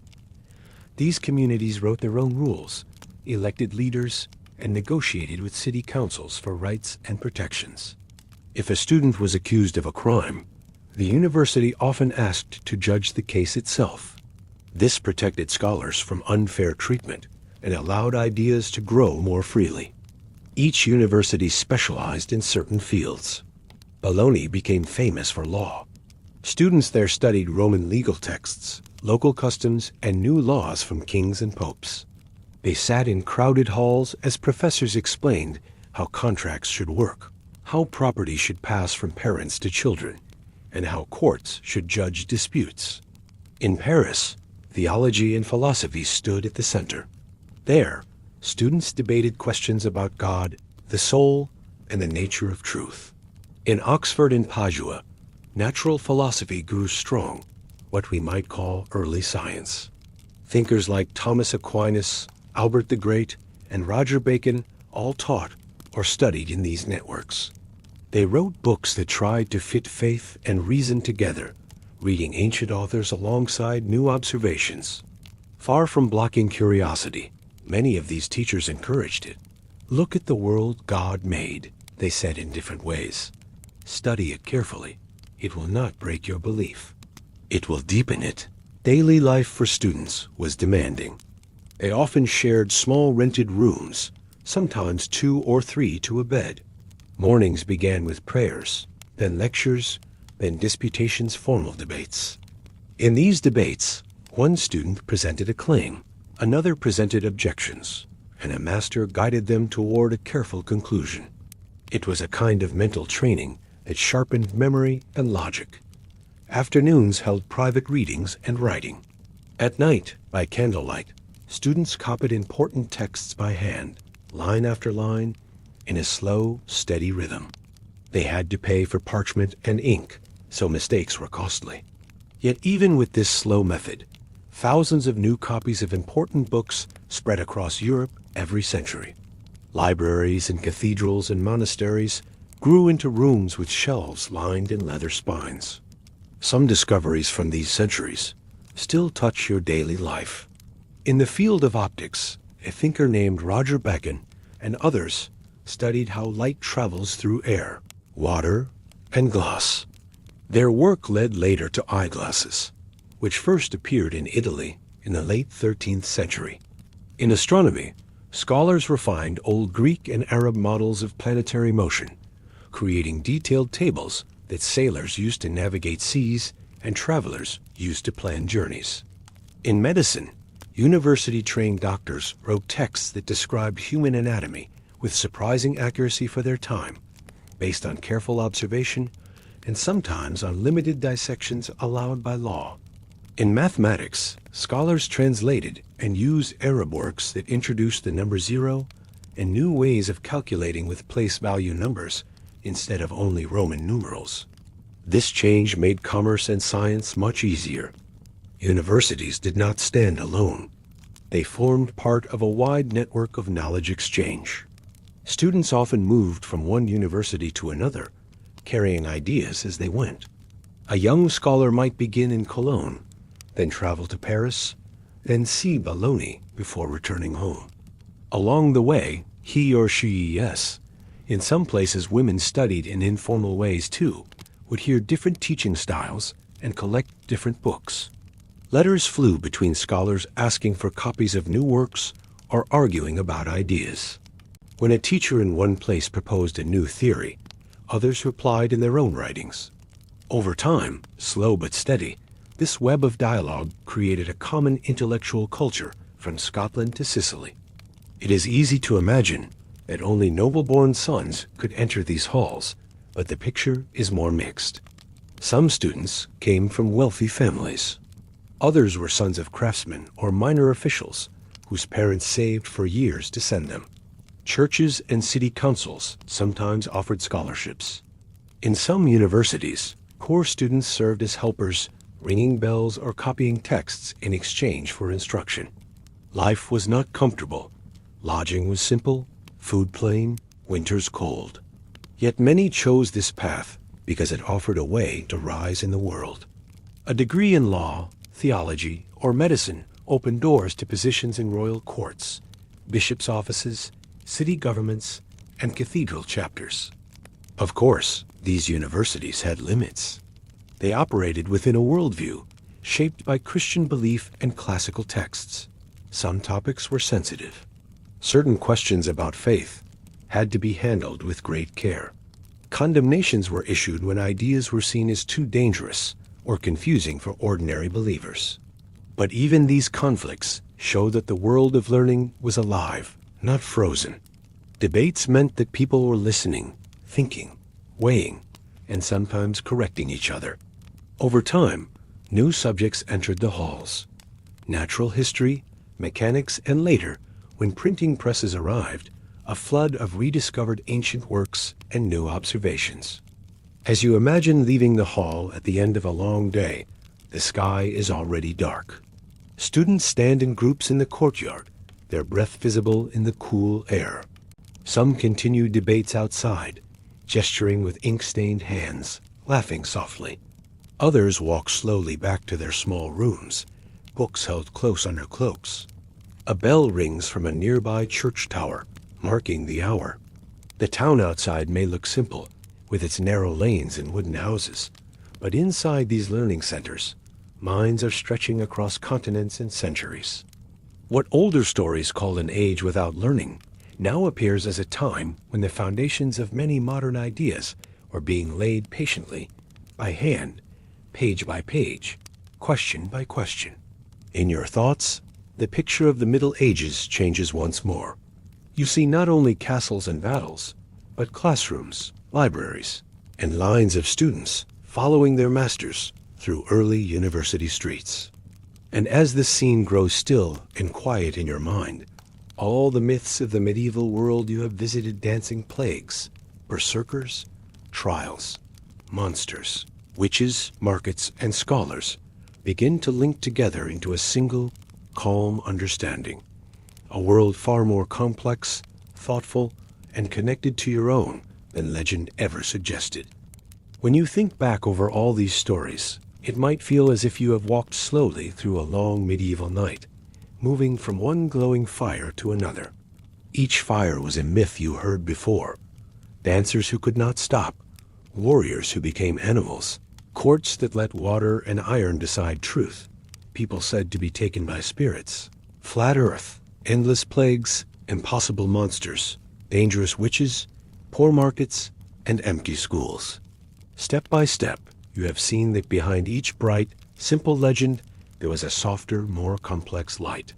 These communities wrote their own rules, elected leaders, and negotiated with city councils for rights and protections. If a student was accused of a crime, the university often asked to judge the case itself. This protected scholars from unfair treatment and allowed ideas to grow more freely. Each university specialized in certain fields. Bologna became famous for law. Students there studied Roman legal texts, local customs, and new laws from kings and popes. They sat in crowded halls as professors explained how contracts should work, how property should pass from parents to children, and how courts should judge disputes. In Paris, theology and philosophy stood at the center. There, students debated questions about God, the soul, and the nature of truth. In Oxford and Padua, natural philosophy grew strong, what we might call early science. Thinkers like Thomas Aquinas, Albert the Great, and Roger Bacon all taught or studied in these networks. They wrote books that tried to fit faith and reason together, reading ancient authors alongside new observations. Far from blocking curiosity, many of these teachers encouraged it. Look at the world God made, they said in different ways. Study it carefully. It will not break your belief. It will deepen it. Daily life for students was demanding. They often shared small rented rooms, sometimes 2 or 3 to a bed. Mornings began with prayers, then lectures, then disputations, formal debates. In these debates, one student presented a claim, another presented objections, and a master guided them toward a careful conclusion. It was a kind of mental training that sharpened memory and logic. Afternoons held private readings and writing. At night, by candlelight, students copied important texts by hand, line after line, in a slow, steady rhythm. They had to pay for parchment and ink, so mistakes were costly. Yet even with this slow method, thousands of new copies of important books spread across Europe every century. Libraries and cathedrals and monasteries grew into rooms with shelves lined in leather spines. Some discoveries from these centuries still touch your daily life. In the field of optics, a thinker named Roger Bacon and others studied how light travels through air, water, and glass. Their work led later to eyeglasses, which first appeared in Italy in the late 13th century. In astronomy, scholars refined old Greek and Arab models of planetary motion, creating detailed tables that sailors used to navigate seas and travelers used to plan journeys. In medicine, university-trained doctors wrote texts that described human anatomy with surprising accuracy for their time, based on careful observation and sometimes on limited dissections allowed by law. In mathematics, scholars translated and used Arab works that introduced the number 0 and new ways of calculating with place value numbers instead of only Roman numerals. This change made commerce and science much easier. Universities did not stand alone. They formed part of a wide network of knowledge exchange. Students often moved from one university to another, carrying ideas as they went. A young scholar might begin in Cologne, then travel to Paris, then see Bologna before returning home. Along the way, he or she In some places, women studied in informal ways too, would hear different teaching styles, and collect different books. Letters flew between scholars asking for copies of new works or arguing about ideas. When a teacher in one place proposed a new theory, others replied in their own writings. Over time, slow but steady, this web of dialogue created a common intellectual culture from Scotland to Sicily. It is easy to imagine that only noble-born sons could enter these halls, but the picture is more mixed. Some students came from wealthy families. Others were sons of craftsmen or minor officials whose parents saved for years to send them. Churches and city councils sometimes offered scholarships. In some universities, poor students served as helpers, ringing bells or copying texts in exchange for instruction. Life was not comfortable. Lodging was simple, food plain, winters cold. Yet many chose this path because it offered a way to rise in the world. A degree in law, theology, or medicine opened doors to positions in royal courts, bishops' offices, city governments, and cathedral chapters. Of course, these universities had limits. They operated within a worldview shaped by Christian belief and classical texts. Some topics were sensitive. Certain questions about faith had to be handled with great care. Condemnations were issued when ideas were seen as too dangerous or confusing for ordinary believers. But even these conflicts showed that the world of learning was alive, not frozen. Debates meant that people were listening, thinking, weighing, and sometimes correcting each other. Over time, new subjects entered the halls. Natural history, mechanics, and later, when printing presses arrived, a flood of rediscovered ancient works and new observations. As you imagine leaving the hall at the end of a long day, the sky is already dark. Students stand in groups in the courtyard, their breath visible in the cool air. Some continue debates outside, gesturing with ink-stained hands, laughing softly. Others walk slowly back to their small rooms, books held close under cloaks. A bell rings from a nearby church tower, marking the hour. The town outside may look simple, with its narrow lanes and wooden houses, but inside these learning centers, minds are stretching across continents and centuries. What older stories called an age without learning now appears as a time when the foundations of many modern ideas are being laid patiently, by hand, page by page, question by question. In your thoughts, the picture of the Middle Ages changes once more. You see not only castles and battles, but classrooms, libraries, and lines of students following their masters through early university streets. And as this scene grows still and quiet in your mind, all the myths of the medieval world you have visited, dancing plagues, berserkers, trials, monsters, witches, markets, and scholars, begin to link together into a single, calm understanding. A world far more complex, thoughtful, and connected to your own than legend ever suggested. When you think back over all these stories, it might feel as if you have walked slowly through a long medieval night, moving from one glowing fire to another. Each fire was a myth you heard before. Dancers who could not stop, warriors who became animals, courts that let water and iron decide truth, people said to be taken by spirits, flat earth, endless plagues, impossible monsters, dangerous witches, poor markets, and empty schools. Step by step, you have seen that behind each bright, simple legend, there was a softer, more complex light.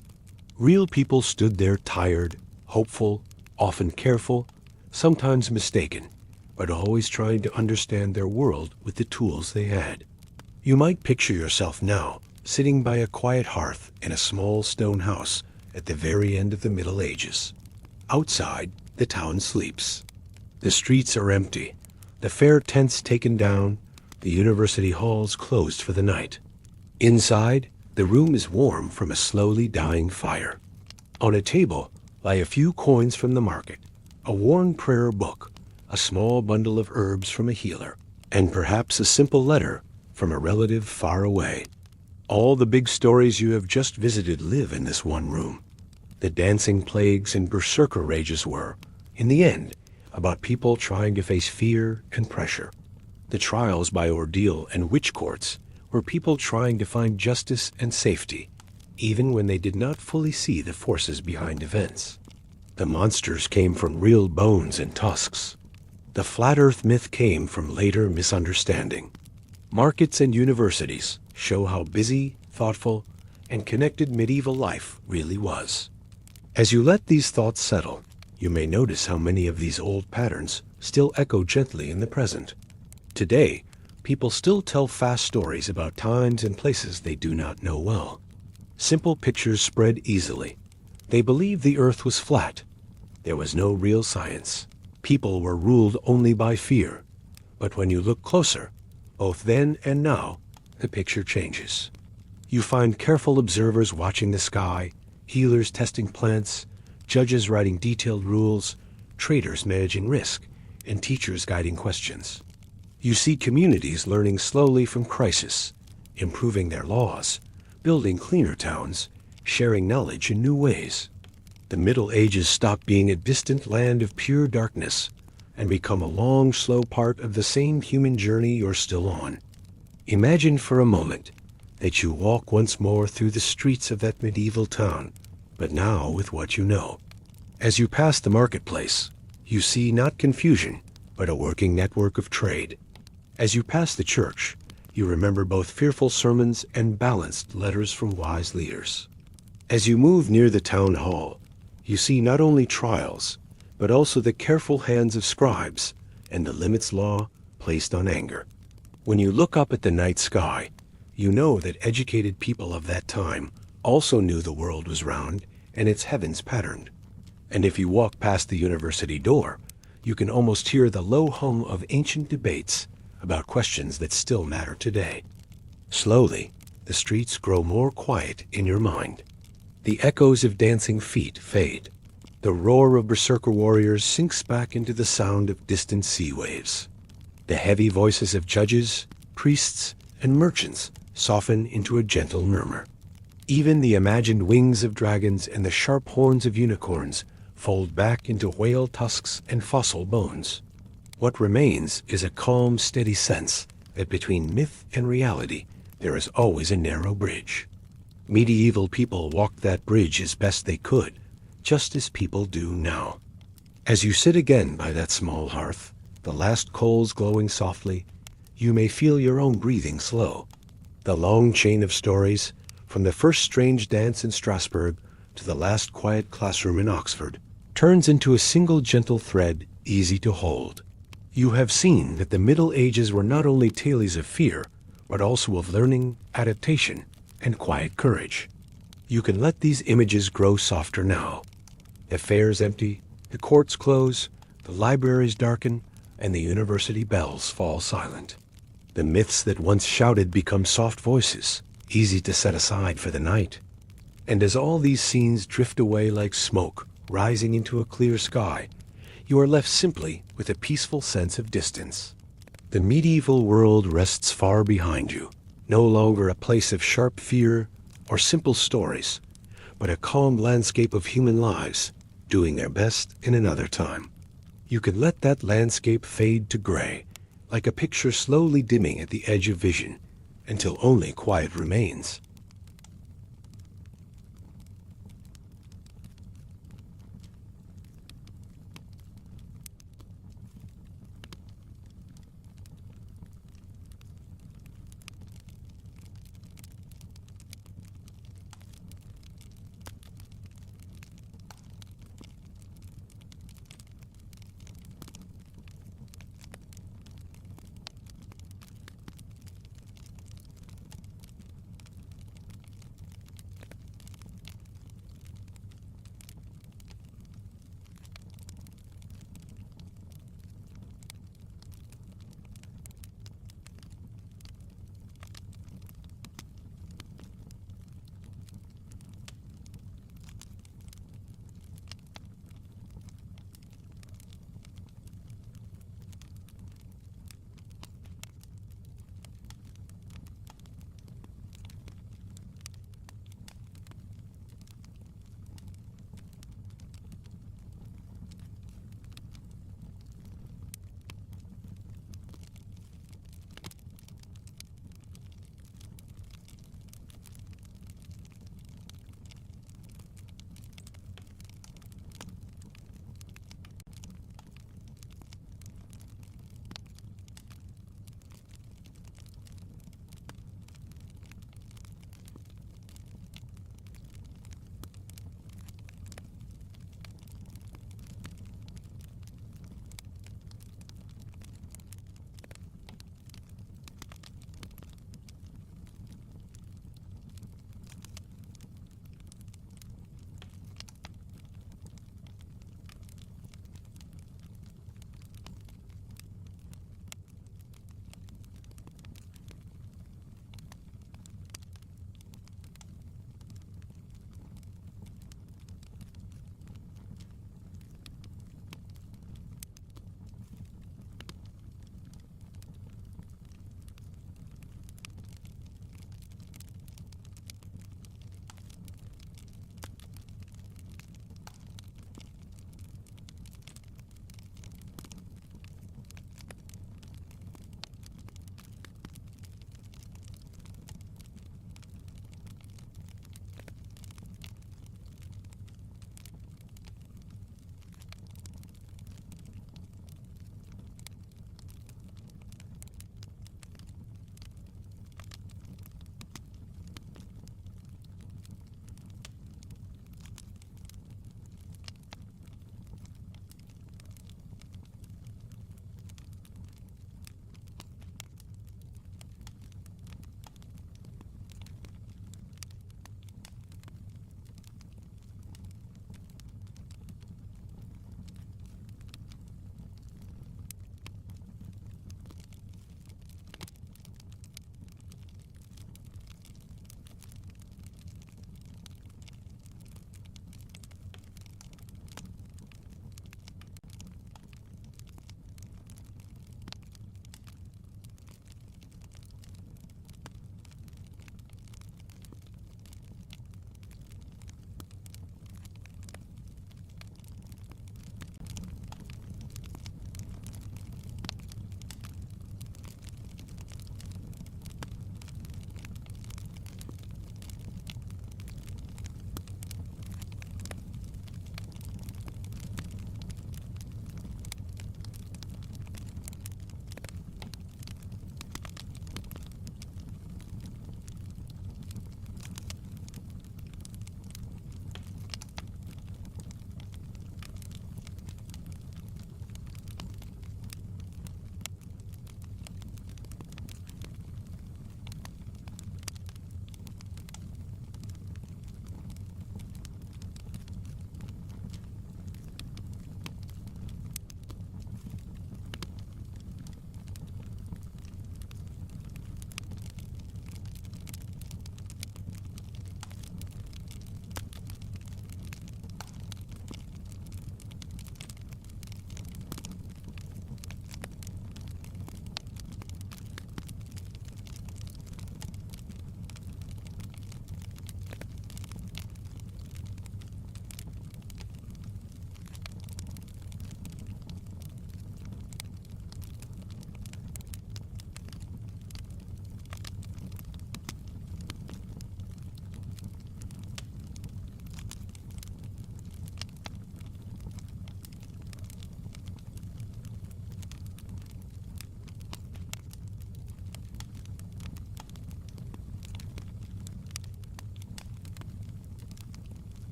Real people stood there tired, hopeful, often careful, sometimes mistaken, but always trying to understand their world with the tools they had. You might picture yourself now, sitting by a quiet hearth in a small stone house at the very end of the Middle Ages. Outside, the town sleeps. The streets are empty, the fair tents taken down, the university halls closed for the night. Inside, the room is warm from a slowly dying fire. On a table lie a few coins from the market, a worn prayer book, a small bundle of herbs from a healer, and perhaps a simple letter from a relative far away. All the big stories you have just visited live in this one room. The dancing plagues and berserker rages were, in the end, about people trying to face fear and pressure. The trials by Ordeal and witch courts were people trying to find justice and safety, even when they did not fully see the forces behind events. The monsters came from real bones and tusks. The flat earth myth came from later misunderstanding. Markets and universities show how busy, thoughtful, and connected medieval life really was. As you let these thoughts settle, you may notice how many of these old patterns still echo gently in the present. Today, people still tell fast stories about times and places they do not know well. Simple pictures spread easily. They believed the earth was flat. There was no real science. People were ruled only by fear. But when you look closer, both then and now, the picture changes. You find careful observers watching the sky, healers testing plants, judges writing detailed rules, traders managing risk, and teachers guiding questions. You see communities learning slowly from crisis, improving their laws, building cleaner towns, sharing knowledge in new ways. The Middle Ages stop being a distant land of pure darkness and become a long, slow part of the same human journey you're still on. Imagine for a moment that you walk once more through the streets of that medieval town, but now with what you know. As you pass the marketplace, you see not confusion, but a working network of trade. As you pass the church, you remember both fearful sermons and balanced letters from wise leaders. As you move near the town hall, you see not only trials, but also the careful hands of scribes and the limits law placed on anger. When you look up at the night sky, you know that educated people of that time also knew the world was round and its heavens patterned. And if you walk past the university door, you can almost hear the low hum of ancient debates about questions that still matter today. Slowly, the streets grow more quiet in your mind. The echoes of dancing feet fade. The roar of berserker warriors sinks back into the sound of distant sea waves. The heavy voices of judges, priests, and merchants soften into a gentle murmur. Even the imagined wings of dragons and the sharp horns of unicorns fold back into whale tusks and fossil bones. What remains is a calm, steady sense that between myth and reality there is always a narrow bridge. Medieval people walked that bridge as best they could, just as people do now. As you sit again by that small hearth, the last coals glowing softly, you may feel your own breathing slow. The long chain of stories, from the first strange dance in Strasbourg to the last quiet classroom in Oxford, turns into a single gentle thread easy to hold. You have seen that the Middle Ages were not only tales of fear, but also of learning, adaptation, and quiet courage. You can let these images grow softer now. The fairs empty, the courts close, the libraries darken, and the university bells fall silent. The myths that once shouted become soft voices, easy to set aside for the night. And as all these scenes drift away like smoke rising into a clear sky, you are left simply with a peaceful sense of distance. The medieval world rests far behind you, no longer a place of sharp fear or simple stories, but a calm landscape of human lives doing their best in another time. You can let that landscape fade to gray, like a picture slowly dimming at the edge of vision, until only quiet remains.